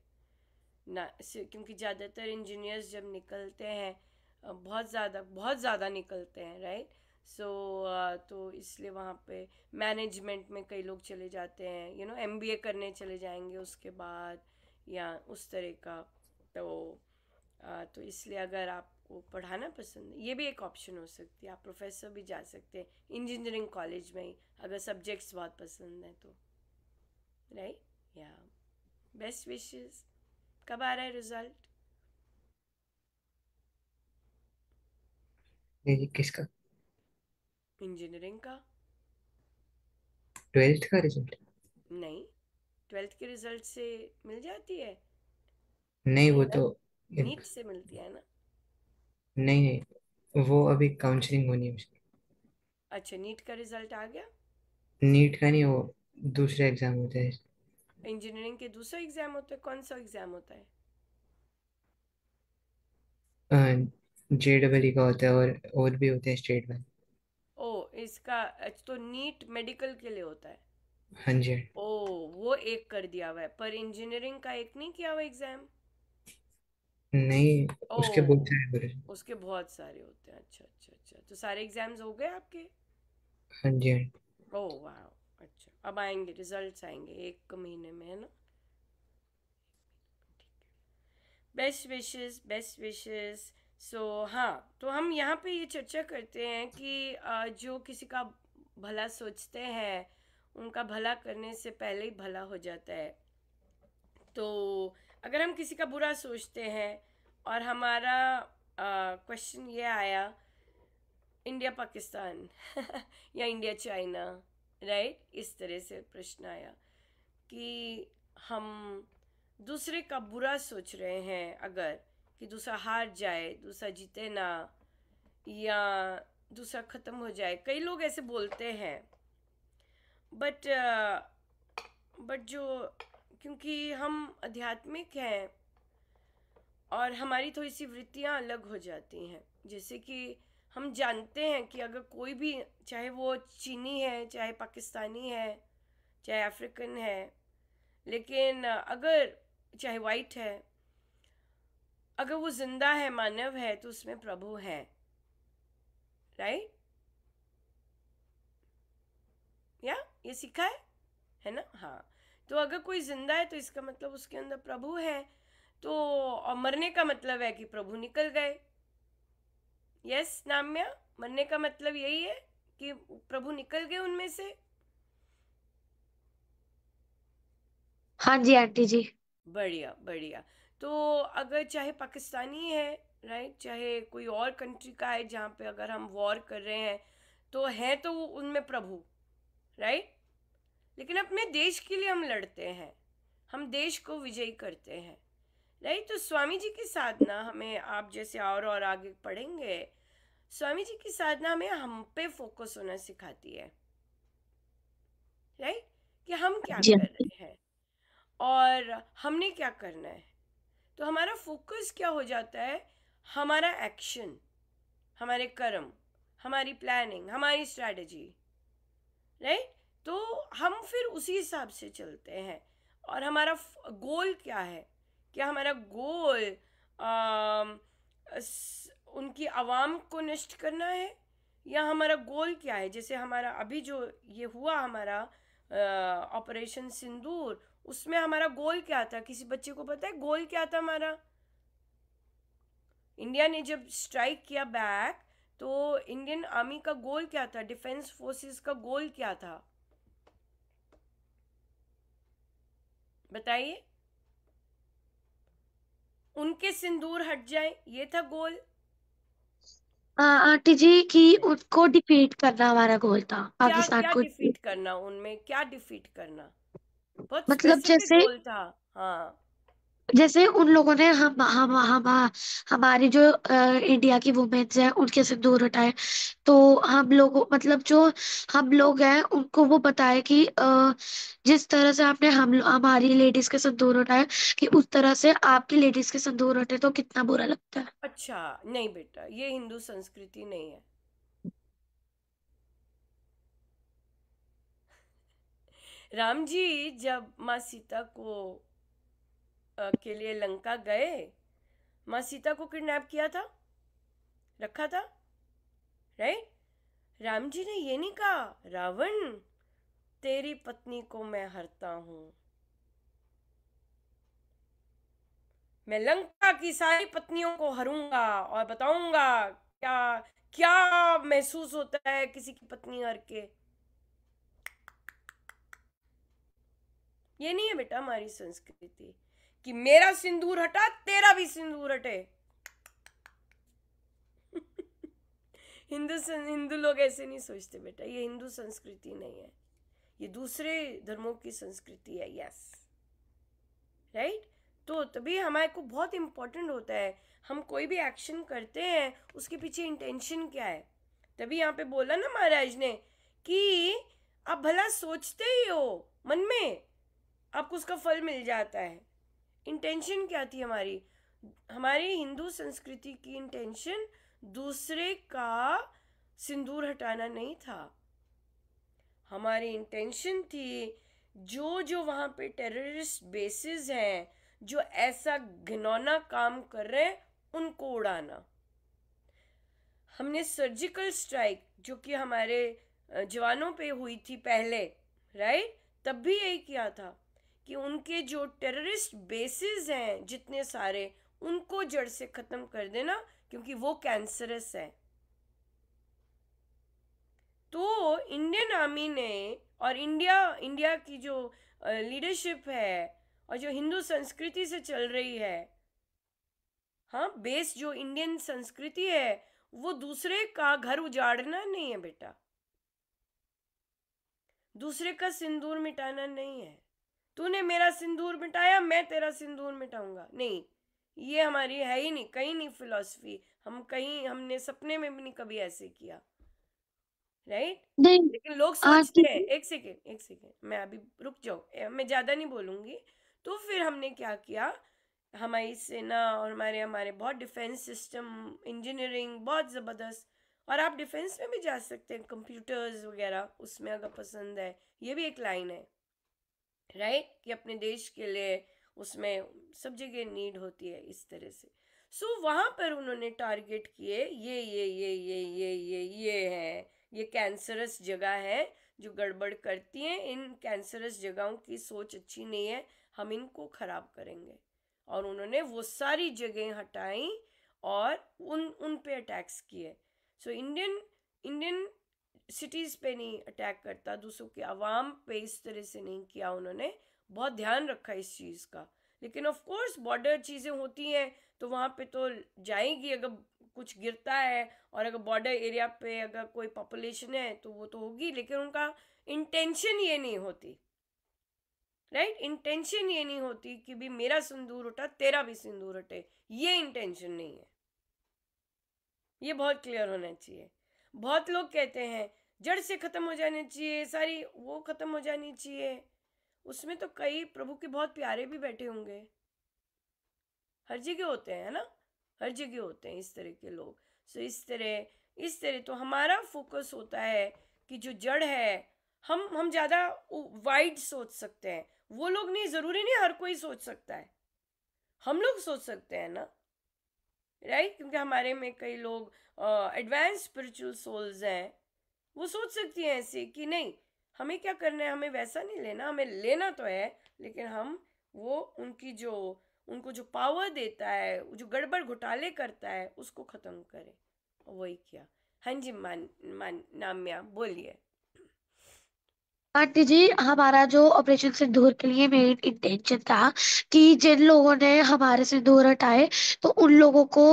ना, क्योंकि ज़्यादातर इंजीनियर्स जब निकलते हैं बहुत ज़्यादा निकलते हैं, राइट? सो तो इसलिए वहाँ पे मैनेजमेंट में कई लोग चले जाते हैं, एमबीए करने चले जाएंगे उसके बाद, या उस तरह का। तो तो इसलिए अगर आपको पढ़ाना पसंद है, ये भी एक ऑप्शन हो सकती है। आप प्रोफेसर भी जा सकते हैं इंजीनियरिंग कॉलेज में ही, अगर सब्जेक्ट्स बहुत पसंद हैं तो, राइट? या बेस्ट विशेस। कब आ रहा है रिजल्ट? ये किसका? इंजीनियरिंग का? 12th का रिजल्ट? नहीं, 12th के रिजल्ट से मिल जाती है? नहीं वो तो नीट से मिलती है ना? नहीं नहीं, वो अभी काउंसलिंग होनी है उसकी। अच्छा, नीट का रिजल्ट आ गया? नीट का नहीं, वो दूसरे एग्जाम होते हैं। इंजीनियरिंग के दूसरा एग्जाम होता है? कौन सा एग्जाम होता है? JEE का होता है और भी होते हैं स्टेट में। ओ, इसका तो नीट मेडिकल के लिए होता है। हाँ जी। ओ, वो एक कर दिया हुआ है, पर इंजीनियरिंग का एक नहीं किया हुआ एग्जाम? नहीं, ओ, उसके बहुत सारे होते हैं। उसके बहुत सारे होते हैं। अच्छा अच्छा अच्छा, तो सारे एग्जाम्स हो गए आपके? हाँ जी हाँ। ओह वाह, अच्छा। अब आएंगे, रिजल्ट्स आएंगे 1 महीने में, है ना? Best wishes, best wishes. So हाँ, तो हम यहाँ पे ये चर्चा करते हैं कि जो किसी का भला सोचते हैं उनका भला करने से पहले ही भला हो जाता है। तो अगर हम किसी का बुरा सोचते हैं और हमारा क्वेश्चन ये आया, इंडिया पाकिस्तान या इंडिया चाइना, राइट, इस तरह से प्रश्न आया कि हम दूसरे का बुरा सोच रहे हैं, अगर कि दूसरा हार जाए, दूसरा जीते ना, या दूसरा ख़त्म हो जाए। कई लोग ऐसे बोलते हैं, बट जो, क्योंकि हम आध्यात्मिक हैं और हमारी थोड़ी सी वृत्तियाँ अलग हो जाती हैं। जैसे कि हम जानते हैं कि अगर कोई भी, चाहे वो चीनी है, चाहे पाकिस्तानी है, चाहे अफ्रीकन है, लेकिन अगर चाहे वाइट है, अगर वो जिंदा है, मानव है, तो उसमें प्रभु है। राइट, या ये सीखा है ना? हाँ, तो अगर कोई जिंदा है तो इसका मतलब उसके अंदर प्रभु है। तो और मरने का मतलब है कि प्रभु निकल गए। यस नाम्या, मरने का मतलब यही है कि प्रभु निकल गए उनमें से। हाँ जी आंटी जी। बढ़िया बढ़िया। तो अगर चाहे पाकिस्तानी है, राइट, चाहे कोई और कंट्री का है जहाँ पे अगर हम वॉर कर रहे हैं, तो है तो वो उनमें प्रभु, राइट। लेकिन अपने देश के लिए हम लड़ते हैं, हम देश को विजयी करते हैं, राइट। तो स्वामी जी की साधना हमें, आप जैसे और आगे पढ़ेंगे, स्वामी जी की साधना हमें हम पे फोकस होना सिखाती है, राइट, कि हम क्या जी कर रहे हैं और हमने क्या करना है। तो हमारा फोकस क्या हो जाता है, हमारा एक्शन, हमारे कर्म, हमारी प्लानिंग, हमारी स्ट्रैटेजी, राइट। तो हम फिर उसी हिसाब से चलते हैं। और हमारा गोल क्या है, क्या हमारा गोल उनकी आवाम को नष्ट करना है, या हमारा गोल क्या है। जैसे हमारा अभी जो ये हुआ, हमारा ऑपरेशन सिंदूर, उसमें हमारा गोल क्या था, किसी बच्चे को पता है गोल क्या था हमारा? इंडिया ने जब स्ट्राइक किया बैक, तो इंडियन आर्मी का गोल क्या था, डिफेंस फोर्सेस का गोल क्या था, बताइए। उनके सिंदूर हट जाए, ये था गोल। आंटी जी कि उनको डिफीट करना हमारा गोल था, क्या पाकिस्तान क्या को। डिफीट करना, उनमें क्या डिफीट करना, बहुत मतलब स्पेसिफिक गोल था। हाँ, जैसे उन लोगों ने हमारी जो इंडिया की वुमेन्स हैं उनके सिंदूर हटाए, तो हम लोग मतलब जो हम लोग हैं उनको वो बताए कि जिस तरह से आपने हमारी लेडीज के सिंदूर हटाए, कि उस तरह से आपकी लेडीज के सिंदूर हटे तो कितना बुरा लगता है। अच्छा नहीं बेटा, ये हिंदू संस्कृति नहीं है। राम जी जब माँ सीता को के लिए लंका गए, माँ सीता को किडनैप किया था, रखा था, राइट। राम जी ने ये नहीं कहा, रावण तेरी पत्नी को मैं हरता हूं, मैं लंका की सारी पत्नियों को हरूंगा और बताऊंगा क्या क्या महसूस होता है किसी की पत्नी हर के। ये नहीं है बेटा हमारी संस्कृति कि मेरा सिंदूर हटा तेरा भी सिंदूर हटे। हिंदू लोग ऐसे नहीं सोचते बेटा, ये हिंदू संस्कृति नहीं है, ये दूसरे धर्मों की संस्कृति है। Yes, right. तो तभी हमारे को बहुत इंपॉर्टेंट होता है, हम कोई भी एक्शन करते हैं उसके पीछे इंटेंशन क्या है। तभी यहाँ पे बोला ना महाराज ने कि आप भला सोचते ही हो मन में, आपको उसका फल मिल जाता है। इंटेंशन क्या थी हमारी, हमारी हिंदू संस्कृति की इंटेंशन दूसरे का सिंदूर हटाना नहीं था। हमारी इंटेंशन थी जो जो वहाँ पे टेररिस्ट बेसिस हैं, जो ऐसा घिनौना काम कर रहे हैं, उनको उड़ाना। हमने सर्जिकल स्ट्राइक जो कि हमारे जवानों पे हुई थी पहले, राइट, तब भी यही किया था कि उनके जो टेररिस्ट बेसिस हैं जितने सारे, उनको जड़ से ख़त्म कर देना, क्योंकि वो कैंसरस है। तो इंडियन आर्मी ने और इंडिया की जो लीडरशिप है और जो हिंदू संस्कृति से चल रही है, हाँ, बेस जो इंडियन संस्कृति है, वो दूसरे का घर उजाड़ना नहीं है बेटा, दूसरे का सिंदूर मिटाना नहीं है। तूने मेरा सिंदूर मिटाया, मैं तेरा सिंदूर मिटाऊंगा, नहीं, ये हमारी है ही नहीं, कहीं नहीं फिलॉसफी। हमने सपने में भी नहीं कभी ऐसे किया, राइट? नहीं लेकिन लोग आंटी सोचते हैं। जी, एक सेकेंड, मैं अभी रुक जाओ, मैं ज्यादा नहीं बोलूंगी। तो फिर हमने क्या किया, हमारी सेना और हमारे बहुत डिफेंस सिस्टम, इंजीनियरिंग बहुत ज़बरदस्त। और आप डिफेंस में भी जा सकते हैं, कंप्यूटर्स वगैरह, उसमें अगर पसंद है, ये भी एक लाइन है, राइट? कि अपने देश के लिए उसमें सब जगह नीड होती है इस तरह से। सो वहाँ पर उन्होंने टारगेट किए, ये है, ये कैंसरस जगह है जो गड़बड़ करती हैं, इन कैंसरस जगहों की सोच अच्छी नहीं है, हम इनको खराब करेंगे। और उन्होंने वो सारी जगह हटाई और उन पे अटैक्स किए। सो इंडियन सिटीज़ पे नहीं अटैक करता, दूसरों की आवाम पे इस तरह से नहीं किया उन्होंने, बहुत ध्यान रखा इस चीज़ का। लेकिन ऑफ कोर्स बॉर्डर चीज़ें होती हैं तो वहाँ पे तो जाएगी, अगर कुछ गिरता है और अगर बॉर्डर एरिया पे अगर कोई पॉपुलेशन है तो वो तो होगी, लेकिन उनका इंटेंशन ये नहीं होती, राइट? इंटेंशन ये नहीं होती कि भी मेरा सिंदूर उठा तेरा भी सिंदूर हटे, ये इंटेंशन नहीं है। ये बहुत क्लियर होना चाहिए। बहुत लोग कहते हैं जड़ से खत्म हो जानी चाहिए, सारी वो खत्म हो जानी चाहिए। उसमें तो कई प्रभु के बहुत प्यारे भी बैठे होंगे, हर जगह होते हैं, है ना? हर जगह होते हैं इस तरह के लोग। सो इस तरह तो हमारा फोकस होता है कि जो जड़ है, हम ज़्यादा वाइड सोच सकते हैं, वो लोग नहीं, ज़रूरी नहीं हर कोई सोच सकता है, हम लोग सोच सकते हैं ना, राइट? क्योंकि हमारे में कई लोग एडवांस स्पिरिचुअल सोल्स हैं, वो सोच सकती हैं ऐसे कि नहीं, हमें क्या करना है, हमें वैसा नहीं लेना, हमें लेना तो है, लेकिन हम वो उनको जो पावर देता है, जो गड़बड़ घोटाले करता है, उसको ख़त्म करें। वही किया। हाँ जी, नाम्या बोलिए। आंटी जी, हमारा जो ऑपरेशन सिंदूर के लिए मेन इंटेंशन था कि जिन लोगों ने हमारे सिंदूर हटाए तो उन लोगों को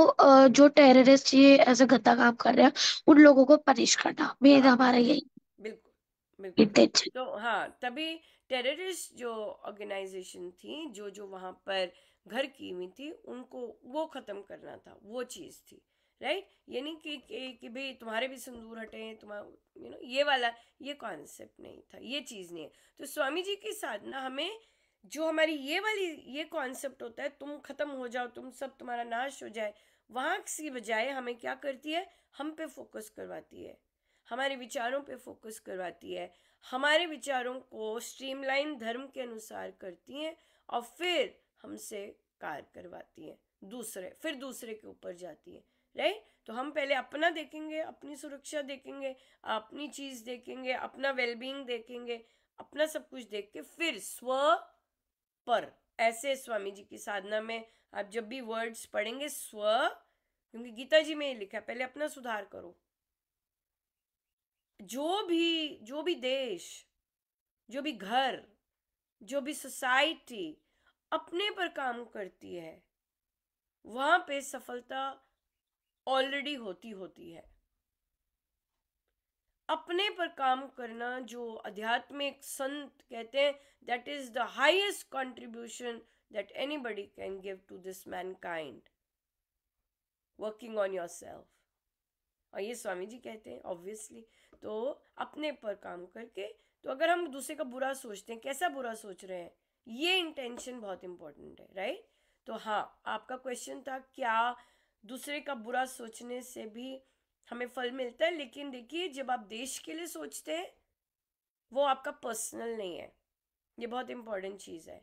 जो टेररिस्ट ये ऐसे गंदा काम कर रहे हैं उन लोगों को पनिश करना, मेन हाँ, हमारा यही बिल्कुल बिल्कुल। इंटेंशन। तो हाँ, तभी टेररिस्ट जो ऑर्गेनाइजेशन थी, जो वहाँ पर घर की हुई थी, उनको वो ख़त्म करना था, वो चीज़ थी, राइट? ये नहीं कि भाई तुम्हारे भी सिंदूर हटे हैं, तुम्हारा ये वाला, ये कॉन्सेप्ट नहीं था, ये चीज़ नहीं है। तो स्वामी जी के साथ ना हमें जो हमारी ये कॉन्सेप्ट होता है, तुम ख़त्म हो जाओ, तुम्हारा नाश हो जाए, वहाँ की बजाय हमें क्या करती है, हम पे फोकस करवाती है, हमारे विचारों पे फोकस करवाती है, हमारे विचारों को स्ट्रीमलाइन धर्म के अनुसार करती हैं और फिर हमसे कार्य करवाती हैं, फिर दूसरे के ऊपर जाती है, राइट? तो हम पहले अपना देखेंगे, अपनी सुरक्षा देखेंगे, अपनी चीज़ देखेंगे, अपना वेलबींग देखेंगे, अपना सब कुछ देख के फिर स्व पर, ऐसे स्वामी जी की साधना में आप जब भी वर्ड्स पढ़ेंगे स्व, क्योंकि गीता जी में ये लिखा है पहले अपना सुधार करो। जो भी देश, जो भी घर, जो भी सोसाइटी अपने पर काम करती है, वहां पे सफलता ऑलरेडी होती है। अपने पर काम करना, जो आध्यात्मिक संत कहते हैं, that is the highest contribution that anybody can give to this mankind, working on yourself. और ये स्वामी जी कहते हैं ऑब्वियसली। तो अपने पर काम करके, तो अगर हम दूसरे का बुरा सोचते हैं, कैसा बुरा सोच रहे हैं, ये इंटेंशन बहुत इंपॉर्टेंट है, राइट? तो हाँ, आपका क्वेश्चन था क्या दूसरे का बुरा सोचने से भी हमें फल मिलता है? लेकिन देखिए, जब आप देश के लिए सोचते हैं, वो आपका पर्सनल नहीं है, ये बहुत इंपॉर्टेंट चीज़ है।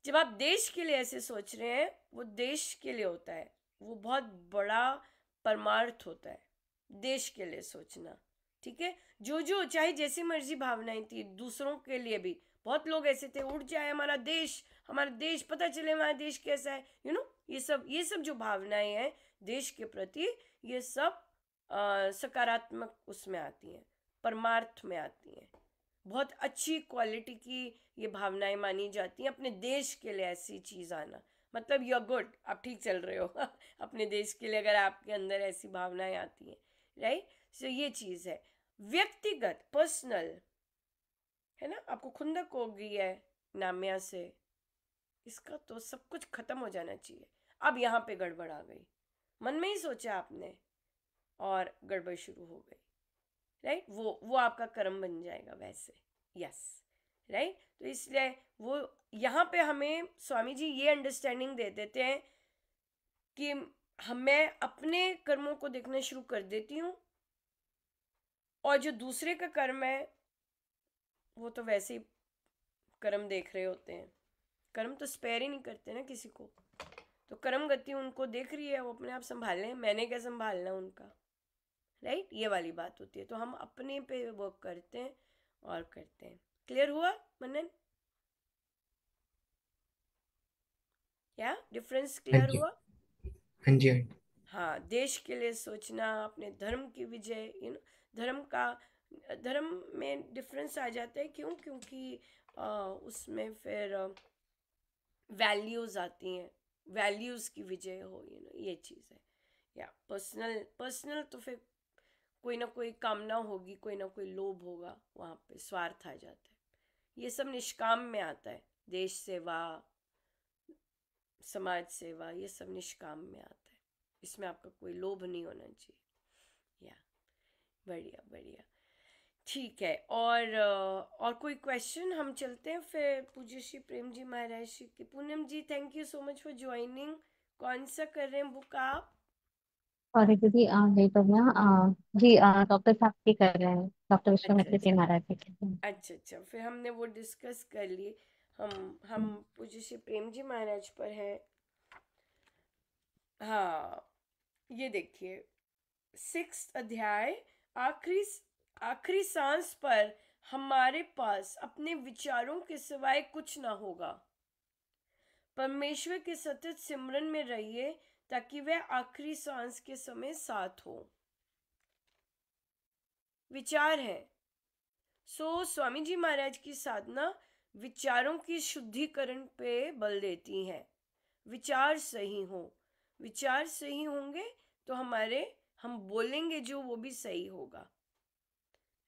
जब आप देश के लिए ऐसे सोच रहे हैं, वो देश के लिए होता है, वो बहुत बड़ा परमार्थ होता है, देश के लिए सोचना, ठीक है? जो चाहे जैसी मर्जी भावनाएं थी, दूसरों के लिए भी बहुत लोग ऐसे थे, उठ जाए हमारा देश पता चले हमारा देश कैसा है, ये सब जो भावनाएं हैं देश के प्रति, ये सब सकारात्मक उसमें आती हैं, परमार्थ में आती हैं, बहुत अच्छी क्वालिटी की ये भावनाएं मानी जाती हैं। अपने देश के लिए ऐसी चीज़ आना मतलब यू आर गुड, आप ठीक चल रहे हो अपने देश के लिए अगर आपके अंदर ऐसी भावनाएं आती हैं, राइट? सो ये चीज़ है। व्यक्तिगत पर्सनल है ना, आपको खुंदक हो गई है नाम्या से, इसका तो सब कुछ खत्म हो जाना चाहिए। अब यहाँ पे गड़बड़ आ गई, मन में ही सोचा आपने और गड़बड़ शुरू हो गई, राइट। वो आपका कर्म बन जाएगा वैसे, यस, राइट। तो इसलिए वो यहाँ पे हमें स्वामी जी ये अंडरस्टैंडिंग दे देते हैं कि मैं अपने कर्मों को देखना शुरू कर देती हूँ, और जो दूसरे का कर्म है वो तो वैसे ही कर्म देख रहे होते हैं, कर्म तो स्पेयर ही नहीं करते ना किसी को, तो कर्म गति उनको देख रही है, वो अपने आप संभाल लें, मैंने क्या संभालना उनका, राइट। ये वाली बात होती है। तो हम अपने पे वर्क करते हैं और करते हैं। क्लियर हुआ मनन? क्या डिफरेंस हाँ क्लियर जी, हुआ? हाँ जी आंटी। हाँ, देश के लिए सोचना, अपने धर्म की विजय, धर्म में डिफरेंस आ जाता है, क्यों? क्योंकि उसमें फिर वैल्यूज आती हैं, वैल्यूज की विजय हो, ये चीज़ है। या पर्सनल तो फिर कोई ना कोई कामना होगी, कोई ना कोई लोभ होगा, वहाँ पे स्वार्थ आ जाता है। ये सब निष्काम में आता है, देश सेवा, समाज सेवा, ये सब निष्काम में आता है, इसमें आपका कोई लोभ नहीं होना चाहिए। या बढ़िया बढ़िया, ठीक है। और कोई क्वेश्चन? हम चलते हैं फिर पूज्य श्री प्रेम जी महाराज श्री की। Poonam ji, thank you so much for joining. कौन सा कर रहे हैं बुक आप? सॉरी दीदी नहीं तो मैं जी डॉक्टर साहब की कर रहे हैं, डॉक्टर अच्छा विश्वामित्र जी अच्छा महाराज की कर रहे हैं। अच्छा अच्छा, फिर हमने वो डिस्कस कर लिए। हम पूज्य श्री प्रेम जी महाराज पर है। हाँ, ये देखिए 6 अध्याय, आखिरी सांस पर हमारे पास अपने विचारों के सिवाय कुछ ना होगा। परमेश्वर के सतत सिमरन में रहिए ताकि वह आखिरी सांस के समय साथ हो। विचार है। स्वामी जी महाराज की साधना विचारों की शुद्धिकरण पे बल देती है। विचार सही हो, विचार सही होंगे तो हम बोलेंगे जो वो भी सही होगा,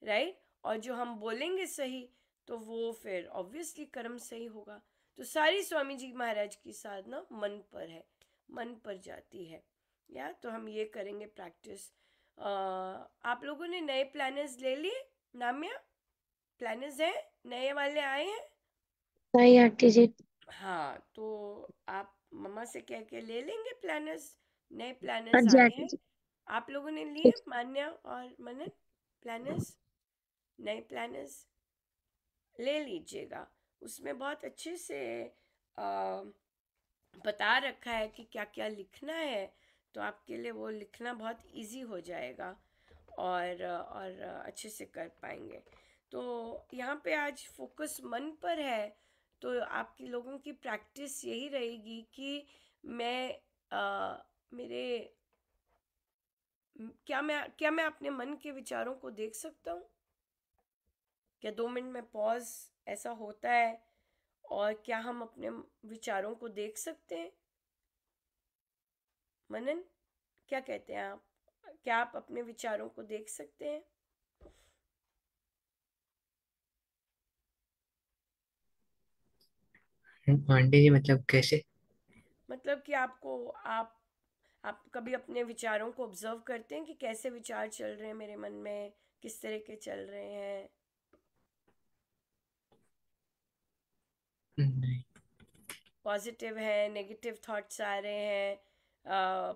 राइट। और जो हम बोलेंगे सही तो वो फिर ऑब्वियसली कर्म सही होगा। तो सारी स्वामी जी महाराज की साधना मन पर है, मन पर जाती है। या तो हम ये करेंगे प्रैक्टिस। आप लोगों ने नए प्लानर्स ले लिए? नाम्या, प्लानर्स हैं? नए वाले आए हैं? नहीं आंटी जी। हाँ, तो आप मम्मा से कह के ले लेंगे प्लानर्स। नए हाँ प्लानर्स जी आए आंटी हैं। जी। आप लोगों ने लिए ठीक। मान्या और मनन प्लानर्स? नए प्लानर्स ले लीजिएगा। उसमें बहुत अच्छे से बता रखा है कि क्या क्या लिखना है, तो आपके लिए वो लिखना बहुत इजी हो जाएगा और अच्छे से कर पाएंगे। तो यहाँ पे आज फोकस मन पर है, तो आपकी लोगों की प्रैक्टिस यही रहेगी कि क्या मैं अपने मन के विचारों को देख सकता हूँ? क्या 2 मिनट में पॉज ऐसा होता है? और क्या हम अपने विचारों को देख सकते हैं? मनन, क्या कहते हैं आप? क्या आप अपने विचारों को देख सकते हैं? आंटी जी मतलब कैसे? मतलब कि आप कभी अपने विचारों को ऑब्जर्व करते हैं कि कैसे विचार चल रहे हैं मेरे मन में, किस तरह के चल रहे हैं? नहीं। पॉजिटिव है, नेगेटिव थॉट्स आ रहे हैं,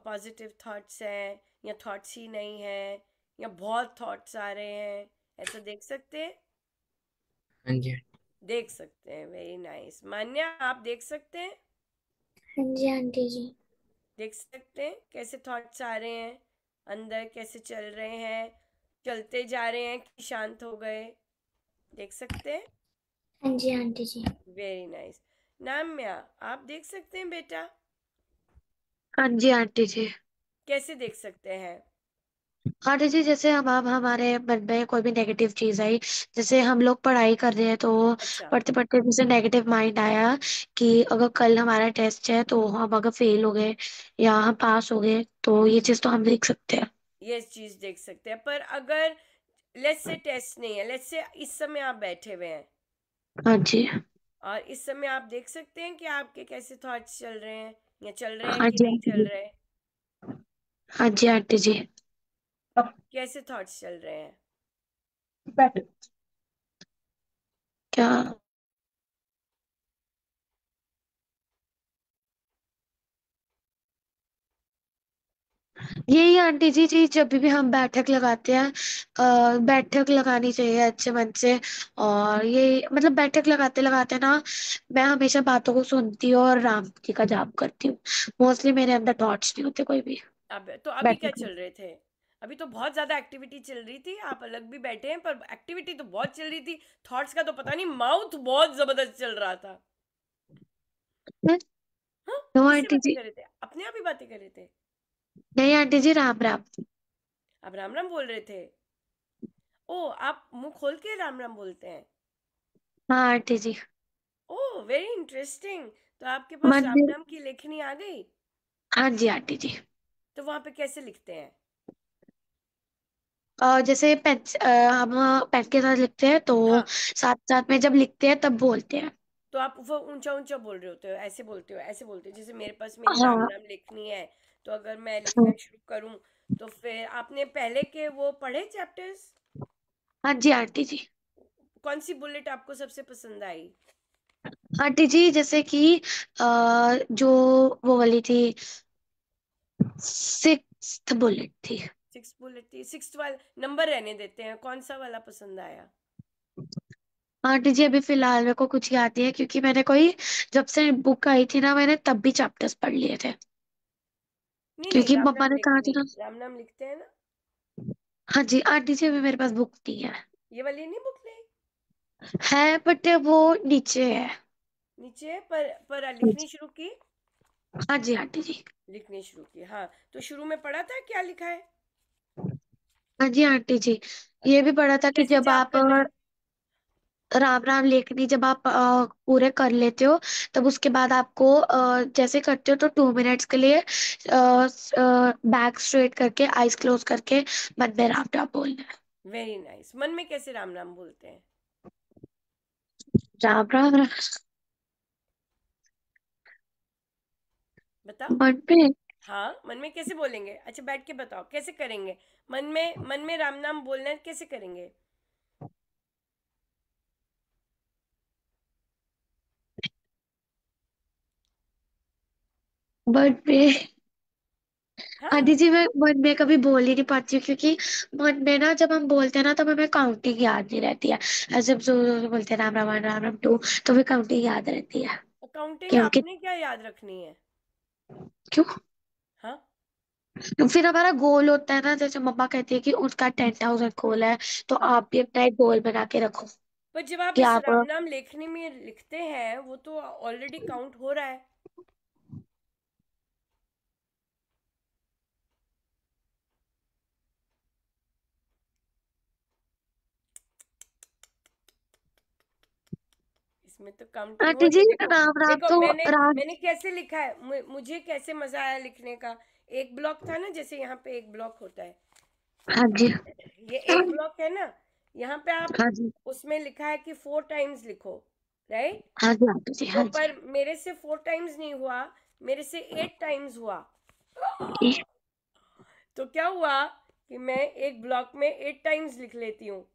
पॉजिटिव थॉट्स हैं या थॉट्स ही नहीं है, या बहुत थॉट्स आ रहे हैं, ऐसा देख सकते हैं? हाँ जी देख सकते हैं, वेरी नाइस। मान्या, आप देख सकते हैं? हाँ जी आंटी जी। देख सकते हैं कैसे थॉट्स आ रहे हैं, अंदर कैसे चल रहे हैं, चलते जा रहे हैं कि शांत हो गए? देख सकते हैं? हाँ जी आंटी जी। Very nice. नाम्या, आप देख सकते हैं बेटा? हाँ जी आंटी जी। कैसे देख सकते हैं? आंटी जी, जैसे हम अब हमारे मन में कोई भी नेगेटिव चीज आई, जैसे हम लोग पढ़ाई कर रहे हैं तो अच्छा, पढ़ते पढ़ते जैसे नेगेटिव माइंड आया कि अगर कल हमारा टेस्ट है तो हम अगर फेल हो गए या हम पास हो गए, तो ये चीज तो हम देख सकते हैं। ये चीज देख सकते हैं। पर अगर लेट्स से टेस्ट नहीं है, लेट्स से इस समय आप बैठे हुए हैं, हाँ जी। और इस समय आप देख सकते हैं कि आपके कैसे थॉट्स चल रहे हैं, या चल रहे हैं हाँ कि जी नहीं आंटी चल जी। रहे? हाँ जी आंटी जी। कैसे थॉट्स चल रहे हैं? क्या? यही आंटी जी जी, जब भी हम बैठक लगाते हैं, बैठक लगानी चाहिए अच्छे मन से। और ये मतलब बैठक लगाते लगाते ना, मैं हमेशा बातों को सुनती हूँ और राम जी का जाप करती हूँ। मोस्टली मेरे अंदर थॉट्स नहीं होते कोई भी अब तो अभी क्या बैठक में। चल रहे थे? अभी तो बहुत ज्यादा एक्टिविटी चल रही थी, आप अलग भी बैठे हैं पर एक्टिविटी तो बहुत चल रही थी। थॉट्स का तो पता नहीं, माउथ बहुत जबरदस्त चल रहा था। हाँ, नो किससे आंटी बातें जी। कर रहे थे? अपने आप ही बातें कर रहे थे? नहीं आंटी जी, राम राम। आप राम राम बोल रहे थे? ओ, आप मुंह खोल के राम राम बोलते हैं? हाँ आंटी जी। ओह, वेरी इंटरेस्टिंग। तो आपके पास राम मंदिर। नाम की लेखनी आ गई? हाँ जी आंटी जी। तो वहां पे कैसे लिखते हैं? जैसे पेन, हम पेन के साथ लिखते हैं तो हाँ, साथ साथ में जब लिखते हैं तब बोलते हैं। तो आप वो ऊंचा ऊंचा बोल रहे होते हो, ऐसे बोलते हो, ऐसे बोलते हो? जैसे मेरे पास मेरी राम हाँ। नाम लिखनी है, तो अगर मैं लिखना हाँ। शुरू करूं, तो फिर आपने पहले के वो पढ़े चैप्टर्स? हाँ जी आंटी जी। कौन सी बुलेट आपको सबसे पसंद आई? आंटी जी जैसे कि जो वो वाली थी, सिक्स्थ बुलेट थी। सिक्स बुलेट थी? सिक्स वाला नंबर रहने देते हैं, कौन सा वाला पसंद आया? आंटी जी अभी फिलहाल मेरे को कुछ याद नहीं है, क्योंकि मैंने कोई, जब से बुक आई थी ना, मैंने तब भी चैप्टर्स पढ़ लिए थे। नहीं नहीं, क्योंकि राम मम्मा नाम ने कहा था लिखनी, ना। राम नाम लिखते हैं ना? हाँ जी आंटी जी, अभी मेरे पास बुक नहीं है। ये वाली नहीं बुक नहीं? है बट वो नीचे है। नीचे है, पर लिखनी शुरू की? हाँ जी आंटी जी। लिखनी शुरू की, हाँ। तो शुरू में पढ़ा था क्या लिखा है? हाँ जी आंटी जी, ये भी पढ़ा था कि कैसे जब जाप आप करना है? राम राम लेखनी जब आप पूरे कर लेते हो, तब उसके बाद आपको जैसे करते हो तो 2 मिनट्स के लिए बैक स्ट्रेट करके आईज क्लोज करके मन में राम राम बोलना है। Very nice. मन में कैसे राम नाम बोलते हैं? राम राम राम। बताओ। मन में। हाँ, मन में कैसे बोलेंगे? अच्छा, बैठ के बताओ कैसे करेंगे। मन में राम नाम बोलना है, कैसे करेंगे? मन में। हाँ, आंटी जी मैं मन में कभी बोल ही नहीं पाती हूँ, क्योंकि मन में ना जब हम बोलते हैं ना, तब हमें काउंटिंग याद नहीं रहती है। ऐसे जब बोलते हैं राम राम वन, राम राम टू, तो हमें काउंटिंग याद रहती है। अकाउंटिंग क्योंकि आपने क्या याद रखनी है? क्यों? हाँ, फिर हमारा गोल होता है ना, जैसे मम्मा कहती है कि उसका 10,000 गोल है, तो हाँ। आप भी अपना एक गोल बना के रखो पर जब आप कि इस आप। राम नाम लेखनी में लिखते हैं, वो तो ऑलरेडी काउंट हो रहा है। इसमें तो काउंटिंग हो आंटी रही जी है, देखो। राम राम देखो, तो मैंने राम। मैंने कैसे लिखा है, मुझे कैसे मजा आया लिखने का। एक ब्लॉक था ना, जैसे यहाँ पे एक ब्लॉक होता है, हाँ जी। ये एक ब्लॉक है ना, यहाँ पे आप, हाँ जी। उसमें लिखा है कि 4 टाइम्स लिखो, राइट? हाँ जी आंटी जी। तो हाँ जी। पर मेरे से 4 टाइम्स नहीं हुआ, मेरे से 8 टाइम्स हुआ। तो क्या हुआ कि मैं एक ब्लॉक में 8 टाइम्स लिख लेती हूँ,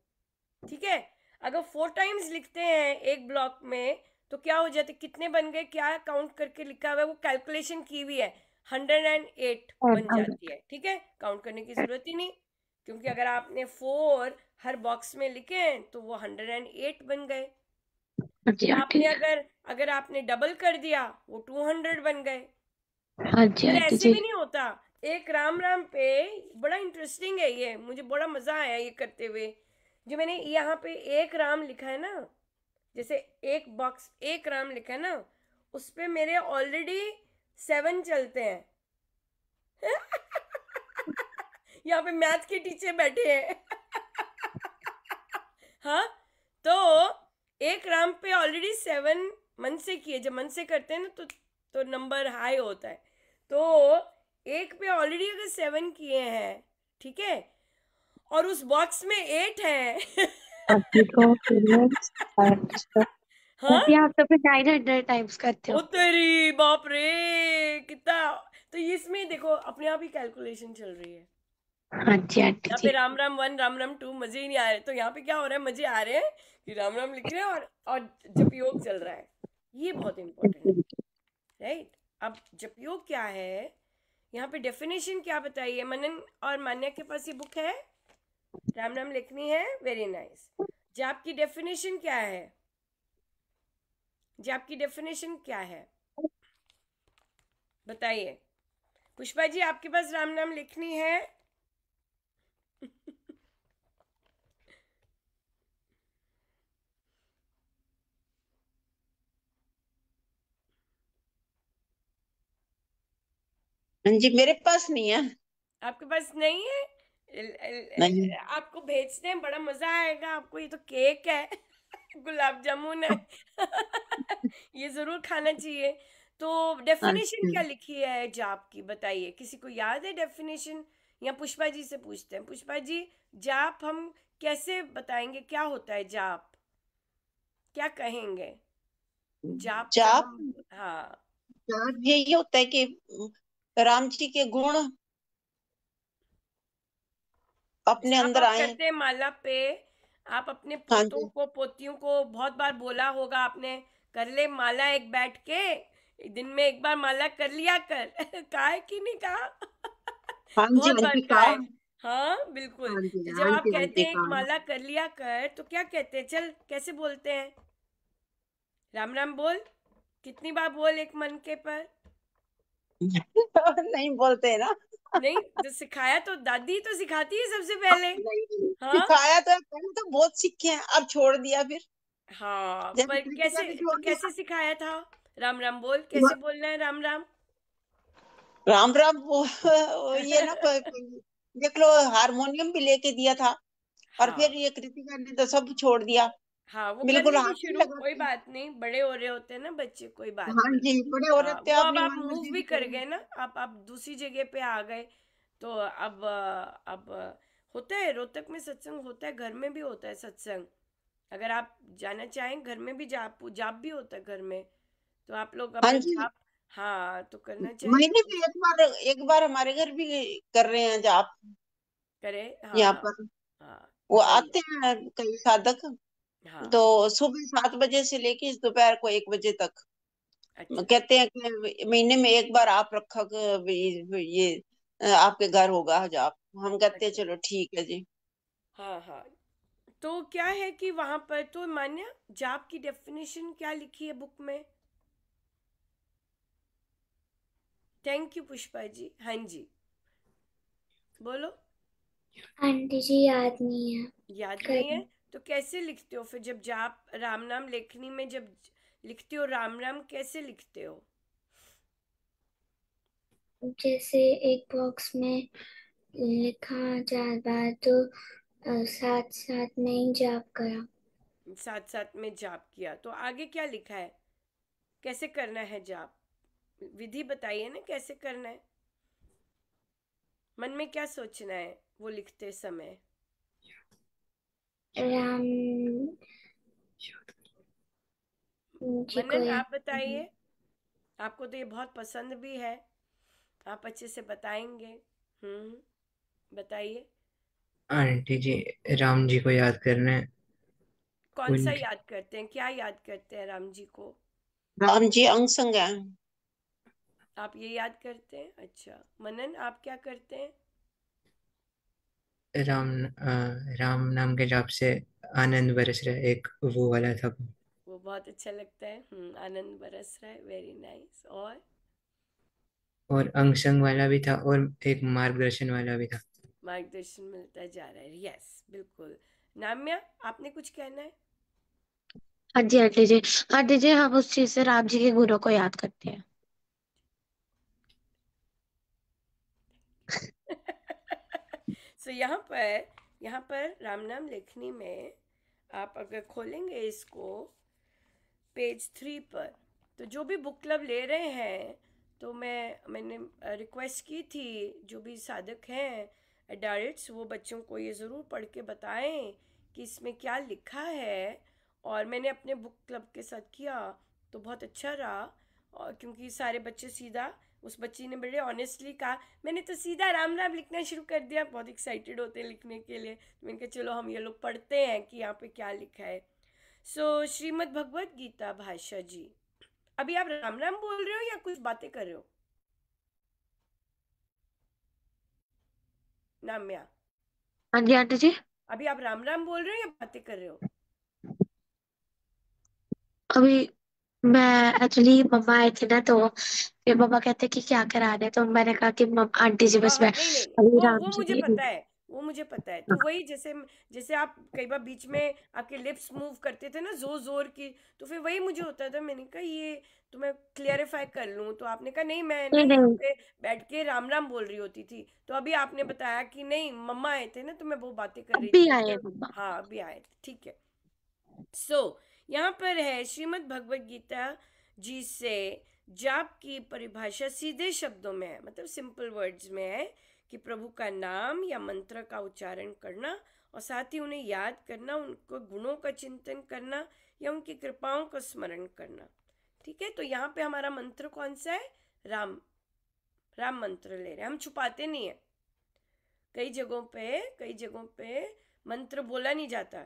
ठीक है? अगर 4 टाइम्स लिखते हैं एक ब्लॉक में, तो क्या हो जाते, कितने बन गए, क्या काउंट करके लिखा हुआ है, वो कैलकुलेशन की हुई है, 108 बन 10,000। जाती है, ठीक है? काउंट करने की जरूरत ही नहीं, क्योंकि अगर आपने 4 हर बॉक्स में लिखे हैं तो वो 108 बन गए। हाँ जी आंटी आपने जी। अगर अगर आपने डबल कर दिया, वो 200 बन गए। हाँ जी पर आंटी ऐसे जी। भी नहीं होता। एक राम राम पे बड़ा इंटरेस्टिंग है ये, मुझे बड़ा मजा आया ये करते हुए। जो मैंने यहाँ पे एक राम लिखा है ना, जैसे एक बॉक्स एक राम लिखा है ना, उस पे मेरे ऑलरेडी 7 चलते हैं। यहाँ पे मैथ के टीचर बैठे हैं। हाँ, तो एक राम पे ऑलरेडी 7 मन से किए, जब मन से करते हैं ना, तो नंबर हाई होता है। तो एक पे ऑलरेडी अगर 7 किए हैं, ठीक है, और उस बॉक्स में 8 है। अभी तो पीरियड्स। हाँ आंटी आप तो फिर 900 टाइम्स करते ओ हो। तेरी बाप रे कितना। तो इसमें देखो अपने आप ही कैलकुलेशन चल रही है। हाँ जी आंटी यहाँ जी। पे राम राम 1 राम राम 2 मजे ही नहीं आ रहे, तो यहाँ पे क्या हो रहा है, मजे आ रहे हैं कि राम राम लिख रहे हैं और जपयोग चल रहा है। ये बहुत इंपॉर्टेंट है, राइट। अब जपयोग क्या है, यहाँ पे डेफिनेशन क्या बताइए। मनन और मान्या के पास ये बुक है, राम नाम लिखनी है, वेरी नाइस। जाप की डेफिनेशन क्या है, जाप की डेफिनेशन क्या है बताइए। पुष्पा जी आपके पास राम नाम लिखनी है? हाँ जी, मेरे पास नहीं है। आपके पास नहीं है? नहीं। आपको भेजते हैं, बड़ा मजा आएगा आपको। ये तो केक है गुलाब जामुन है ये जरूर खाना चाहिए। तो डेफिनेशन अच्छा। क्या लिखी है जाप की बताइए, किसी को याद है डेफिनेशन? या पुष्पा जी से पूछते हैं। पुष्पा जी जाप हम कैसे बताएंगे, क्या होता है जाप, क्या कहेंगे जाप जब जाप हम, हाँ जाप यही होता है कि राम जी के गुण अपने जाप अंदर आप आए। करते हैं माला पे, आप अपने हाँ पोतों जी। को पोतियों को बहुत बार बोला होगा आपने, कर ले माला एक बैठ के, दिन में एक बार माला कर लिया कर कहा है कि नहीं कहा हाँ जी, बहुत बार आंटी कहा कहा। है। हाँ बिल्कुल। हाँ जी, तो जब आप आंटी कहते आंटी हैं एक कहा। माला कर लिया कर, तो क्या कहते हैं, चल कैसे बोलते हैं, राम राम बोल, कितनी बार बोल एक मन के पर। नहीं बोलते हैं ना। नहीं तो सिखाया तो दादी तो सिखाती है सबसे पहले। नहीं हाँ सिखाया तो है, पहले तो बहुत सीखे हैं, अब छोड़ दिया फिर। हाँ, जैसे पर कृतिका कैसे, ने तो छोड़ कैसे दिया। सिखाया था, राम राम बोल कैसे बोलना है राम राम राम राम ये ना देख लो, हारमोनियम भी लेके दिया था। और हाँ फिर ये कृतिका ने तो सब छोड़ दिया। हाँ, वो कर बिल्कुल लेगी हाथ नहीं शुरू, कोई लगाती। बात नहीं, बड़े हो रहे होते हैं ना बच्चे, कोई बात हाँ नहीं। जी, बड़े हो रहे हाँ थे, वो अब अपनी आप मन मूव मर्जी भी भी कर करें। गए ना, आप दूसरी जगह पे आ गए। तो अब होता है, रोहतक में सत्संग होता है, घर में भी होता है सत्संग। अगर आप जाना चाहें, घर में भी जाप जाप भी होता है घर में, तो आप लोग हाँ अगर जी, जाप, हाँ तो करना चाहिए महीने में एक बार हमारे घर भी कर रहे हैं जाप। करे। हाँ यहाँ हाँ पर हाँ, वो सही आते हैं कई साधक। है। हाँ तो सुबह 7 बजे से लेके दोपहर को 1 बजे तक अच्छा कहते हैं कि महीने में एक बार आप रखा ये आपके घर होगा जाप। हम कहते हैं अच्छा। चलो ठीक है जी। हाँ हाँ, तो क्या है कि वहां पर तो मान्या जाप की डेफिनेशन क्या लिखी है बुक में? Thank you Pushpa ji. हाँ जी बोलो। आंटी जी याद नहीं है। याद नहीं है? कर तो कैसे लिखते हो फिर, जब जाप राम नाम लेखनी में जब लिखते हो राम राम, कैसे लिखते हो? जैसे एक बॉक्स में लिखा 4 बार तो साथ साथ में ही जाप करा। साथ साथ में जाप किया, तो आगे क्या लिखा है, कैसे करना है जाप, विधि बताइए ना कैसे करना है, मन में क्या सोचना है वो लिखते समय। राम जी को मनन याद आप बताइए, आपको तो ये बहुत पसंद भी है, आप अच्छे से बताएंगे। बताइए। आंटी जी, राम जी को याद करना है। कौन सा उनकी याद करते हैं, क्या याद करते हैं राम जी को? राम जी अंग संग है। आप ये याद करते हैं? अच्छा मनन आप क्या करते हैं? राम नाम के जाप से आनंद बरस रहा है, एक वो वाला था। वो बहुत अच्छा लगता है, आनंद बरस रहा है, वेरी नाइस। और अंग संग वाला भी था, और एक मार्गदर्शन वाला भी था। मार्गदर्शन मिलता जा रहा है, यस बिल्कुल। नाम्या आपने कुछ कहना है? हाँ जी आंटी जी। आंटी जी हम उस चीज से राम जी के गुणों को याद करते हैं। सो यहाँ पर राम नाम लिखनी में आप अगर खोलेंगे इसको पेज 3 पर, तो जो भी बुक क्लब ले रहे हैं, तो मैंने रिक्वेस्ट की थी जो भी साधक हैं एडल्ट्स, वो बच्चों को ये ज़रूर पढ़ के बताएं कि इसमें क्या लिखा है, और मैंने अपने बुक क्लब के साथ किया तो बहुत अच्छा रहा। और क्योंकि सारे बच्चे सीधा, उस बच्ची ने बड़े ऑनेस्टली कहा, मैंने तो सीधा राम राम लिखना शुरू कर दिया। बहुत एक्साइटेड होते हैं लिखने के लिए। तो मैंने कहा चलो हम ये लोग पढ़ते हैं कि यहाँ पे क्या लिखा है। सो श्रीमद् भगवत गीता भाषा जी, अभी आप राम राम बोल रहे हो या कुछ बातें कर रहे हो? नाम्या, हाँ जी आंटी जी। अभी आप राम राम बोल रहे हो या बातें कर रहे हो? अभी मैं एक्चुअली मम्मा आए थे ना, तो फिर मम्मा कहते कि क्या करा रहे, तो मैंने कहा कि आंटी जी हाँ बस हाँ, मैं नहीं नहीं, अभी वो राम जी मुझे की। पता है, वो मुझे पता है। तो वही जैसे जैसे आप कई बार बीच में आपके लिप्स मूव करते थे ना जोर जोर की, तो फिर वही मुझे होता था। मैंने कहा ये तो मैं क्लियरिफाई कर लूँ। तो आपने कहा नहीं मैं ना नहीं यहाँ नहीं, पे बैठ के राम राम बोल रही होती थी। तो अभी आपने बताया कि नहीं मम्मा आए थे ना, तो मैं वो बातें कर रही अभी थी आए जैसे। हैं मम्मा। हाँ अभी आए थे, ठीक है। सो यहाँ पर है श्रीमद् भगवत गीता जी से जाप की परिभाषा सीधे शब्दों में है, मतलब सिंपल वर्ड्स में है कि प्रभु का नाम या मंत्र का उच्चारण करना और साथ ही उन्हें याद करना, उनको गुणों का चिंतन करना या उनकी कृपाओं का स्मरण करना। ठीक है, तो यहाँ पे हमारा मंत्र कौन सा है? राम। राम मंत्र ले रहे हैं हम, छुपाते नहीं है। कई जगहों पे मंत्र बोला नहीं जाता,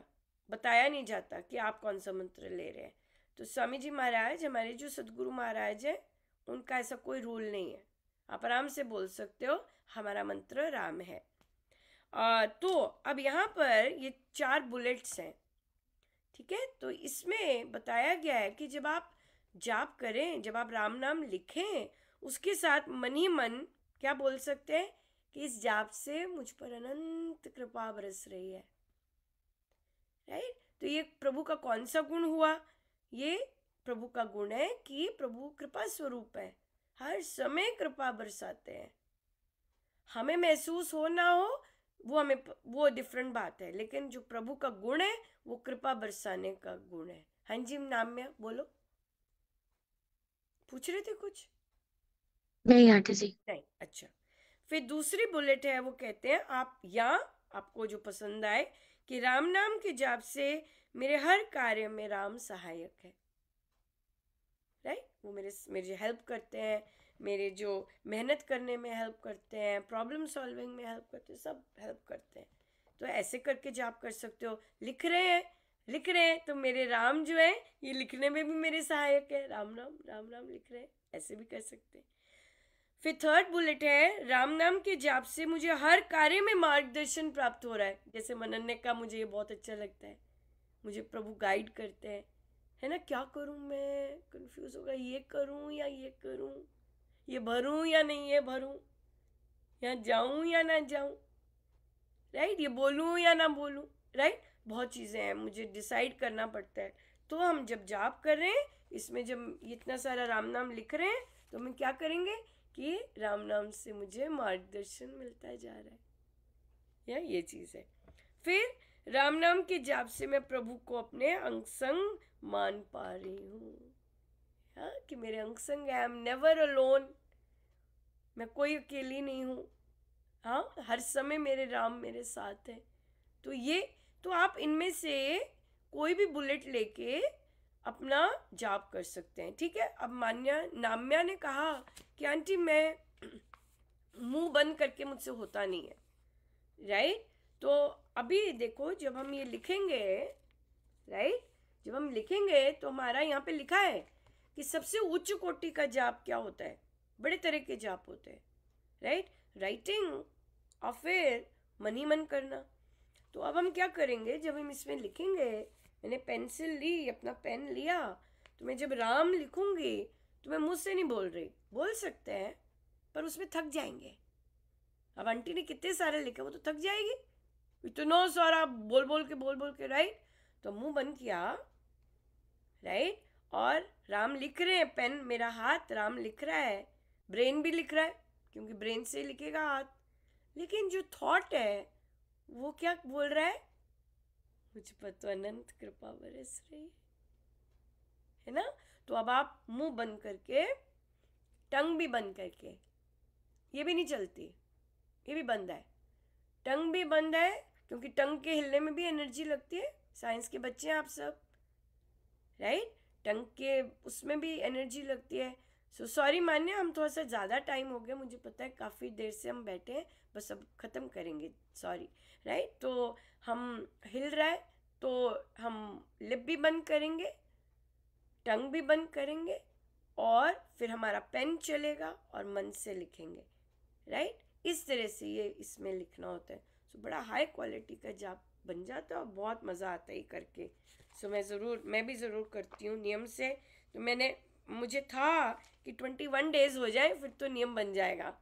बताया नहीं जाता कि आप कौन सा मंत्र ले रहे हैं। तो स्वामी जी महाराज, हमारे जो सदगुरु महाराज है, उनका ऐसा कोई रूल नहीं है। आप आराम से बोल सकते हो हमारा मंत्र राम है। तो अब यहाँ पर ये 4 बुलेट्स हैं। ठीक है, तो इसमें बताया गया है कि जब आप जाप करें, जब आप राम नाम लिखें, उसके साथ मन ही मन क्या बोल सकते हैं कि इस जाप से मुझ पर अनंत कृपा बरस रही है। राइट, तो ये प्रभु का कौन सा गुण हुआ? ये प्रभु का गुण है कि प्रभु कृपा स्वरूप है, हर समय कृपा बरसाते हैं। हमें महसूस हो ना हो वो डिफरेंट बात है, लेकिन जो प्रभु का गुण है वो कृपा बरसाने का गुण है। हाँ जी नाम्या बोलो, पूछ रहे थे कुछ? नहीं आंटी जी। नहीं, अच्छा। फिर दूसरी बुलेट है, वो कहते हैं आप या आपको जो पसंद आए कि राम नाम के जाप से मेरे हर कार्य में राम सहायक है। राइट, वो मेरे हेल्प करते हैं, मेरे जो मेहनत करने में हेल्प करते हैं, प्रॉब्लम सॉल्विंग में हेल्प करते हैं, सब हेल्प करते हैं। तो ऐसे करके जाप कर सकते हो। लिख रहे हैं तो मेरे राम जो है ये लिखने में भी मेरे सहायक है। राम नाम लिख रहे हैं, ऐसे भी कर सकते हैं। फिर थर्ड बुलेट है, राम नाम के जाप से मुझे हर कार्य में मार्गदर्शन प्राप्त हो रहा है। जैसे मनन ने कहा, मुझे ये बहुत अच्छा लगता है, मुझे प्रभु गाइड करते हैं, है ना। क्या करूं मैं, कंफ्यूज होगा, ये करूं या ये करूं, ये भरूं या नहीं ये भरूं, यहाँ जाऊं या ना जाऊं, राइट, ये बोलूं या ना बोलूं, राइट। बहुत चीज़ें हैं, मुझे डिसाइड करना पड़ता है। तो हम जब जाप कर रहे हैं, इसमें जब इतना सारा राम नाम लिख रहे हैं, तो हम क्या करेंगे कि राम नाम से मुझे मार्गदर्शन मिलता जा रहा है, या ये चीज़ है। फिर राम नाम के जाप से मैं प्रभु को अपने अंग संग मान पा रही हूँ, कि मेरे अंग संग, आई एम नेवर अलोन, मैं कोई अकेली नहीं हूँ। हाँ, हर समय मेरे राम मेरे साथ है। तो ये, तो आप इनमें से कोई भी बुलेट लेके अपना जाप कर सकते हैं। ठीक है, अब नाम्या ने कहा कि आंटी मैं मुंह बंद करके मुझसे होता नहीं है, राइट। तो अभी देखो, जब हम ये लिखेंगे, राइट, जब हम लिखेंगे तो हमारा यहाँ पे लिखा है कि सबसे उच्च कोटि का जाप क्या होता है। बड़े तरह के जाप होते हैं, राइट, राइटिंग और फिर मन ही मन करना। तो अब हम क्या करेंगे, जब हम इसमें लिखेंगे, मैंने पेंसिल ली, अपना पेन लिया, तो मैं जब राम लिखूंगी तो मैं मुंह से नहीं बोल रही, बोल सकते हैं पर उसमें थक जाएंगे। अब आंटी ने कितने सारे लिखे, वो तो थक जाएगी, इतना सारा बोल बोल के, राइट। तो मुंह बंद किया, राइट, और राम लिख रहे हैं, पेन मेरा हाथ राम लिख रहा है, ब्रेन भी लिख रहा है क्योंकि ब्रेन से लिखेगा हाथ, लेकिन जो थॉट है वो क्या बोल रहा है, मुझ पर तो अनंत कृपा बरस रही है ना। तो अब आप मुंह बंद करके, टंग भी बंद करके, ये भी नहीं चलती, ये भी बंद है, टंग भी बंद है, क्योंकि टंग के हिलने में भी एनर्जी लगती है। साइंस के बच्चे हैं आप सब, राइट। टंग के उसमें भी एनर्जी लगती है। सो सॉरी मान्या, हम थोड़ा सा ज़्यादा टाइम हो गया, मुझे पता है काफ़ी देर से हम बैठे हैं, बस अब ख़त्म करेंगे, सॉरी, राइट। तो हम हिल रहा है तो हम लिप भी बंद करेंगे, टंग भी बंद करेंगे, और फिर हमारा पेन चलेगा और मन से लिखेंगे, राइट। इस तरह से ये इसमें लिखना होता है। सो बड़ा हाई क्वालिटी का जाप बन जाता है और बहुत मज़ा आता है ये करके। सो मैं भी ज़रूर करती हूँ नियम से। तो मुझे था कि 21 डेज़ हो जाए फिर तो नियम बन जाएगा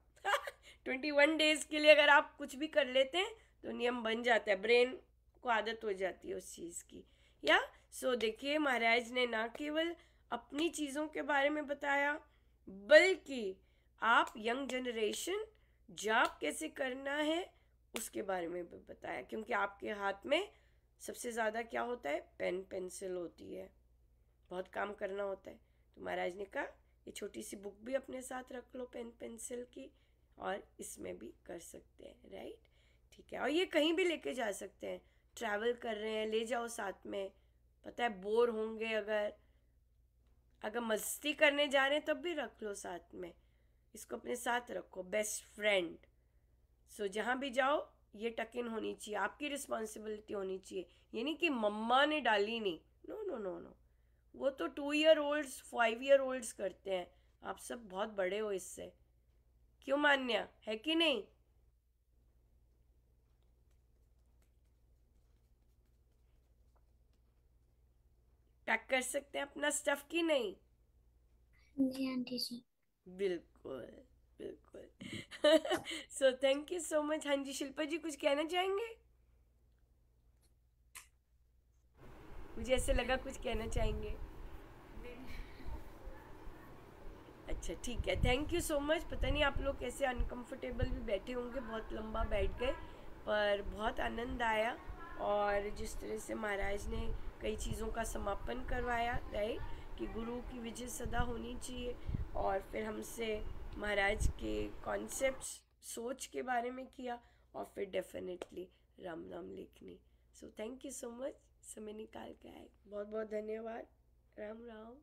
21 डेज़ के लिए अगर आप कुछ भी कर लेते हैं तो नियम बन जाता है, ब्रेन को आदत हो जाती है उस चीज़ की। या सो देखिए, महाराज ने ना केवल अपनी चीज़ों के बारे में बताया, बल्कि आप यंग जनरेशन जाप कैसे करना है उसके बारे में भी बताया, क्योंकि आपके हाथ में सबसे ज़्यादा क्या होता है, पेन पेंसिल होती है, बहुत काम करना होता है। तो महाराज ने कहा ये छोटी सी बुक भी अपने साथ रख लो पेन पेंसिल की, और इसमें भी कर सकते हैं, राइट। ठीक है, और ये कहीं भी लेके जा सकते हैं, ट्रैवल कर रहे हैं ले जाओ साथ में, पता है बोर होंगे अगर मस्ती करने जा रहे हैं तब भी रख लो साथ में, इसको अपने साथ रखो, बेस्ट फ्रेंड। सो जहाँ भी जाओ ये टक इन होनी चाहिए, आपकी रिस्पॉन्सिबिलिटी होनी चाहिए। ये नहीं कि मम्मा ने डाली नहीं, नो नो नो नो, वो तो 2 ईयर ओल्ड्स 5 ईयर ओल्ड्स करते हैं, आप सब बहुत बड़े हो इससे, क्यों मान्या, है कि नहीं। पैक कर सकते हैं अपना स्टफ की नहीं। जी आंटी जी। बिल्कुल बिल्कुल so thank you so much. हाँ जी, शिल्पा जी कुछ कहना चाहेंगे। मुझे ऐसे लगा कुछ कहना चाहेंगे। अच्छा ठीक है, थैंक यू सो मच। पता नहीं आप लोग कैसे अनकंफर्टेबल भी बैठे होंगे, बहुत लंबा बैठ गए, पर बहुत आनंद आया। और जिस तरह से महाराज ने कई चीज़ों का समापन करवाया, राइट, कि गुरु की विजय सदा होनी चाहिए, और फिर हमसे महाराज के कॉन्सेप्ट्स सोच के बारे में किया, और फिर डेफिनेटली राम नाम लिखनी। So thank you so much, समय निकाल के आए, बहुत बहुत धन्यवाद। राम राम।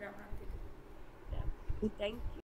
राम राम दीदी। Thank you.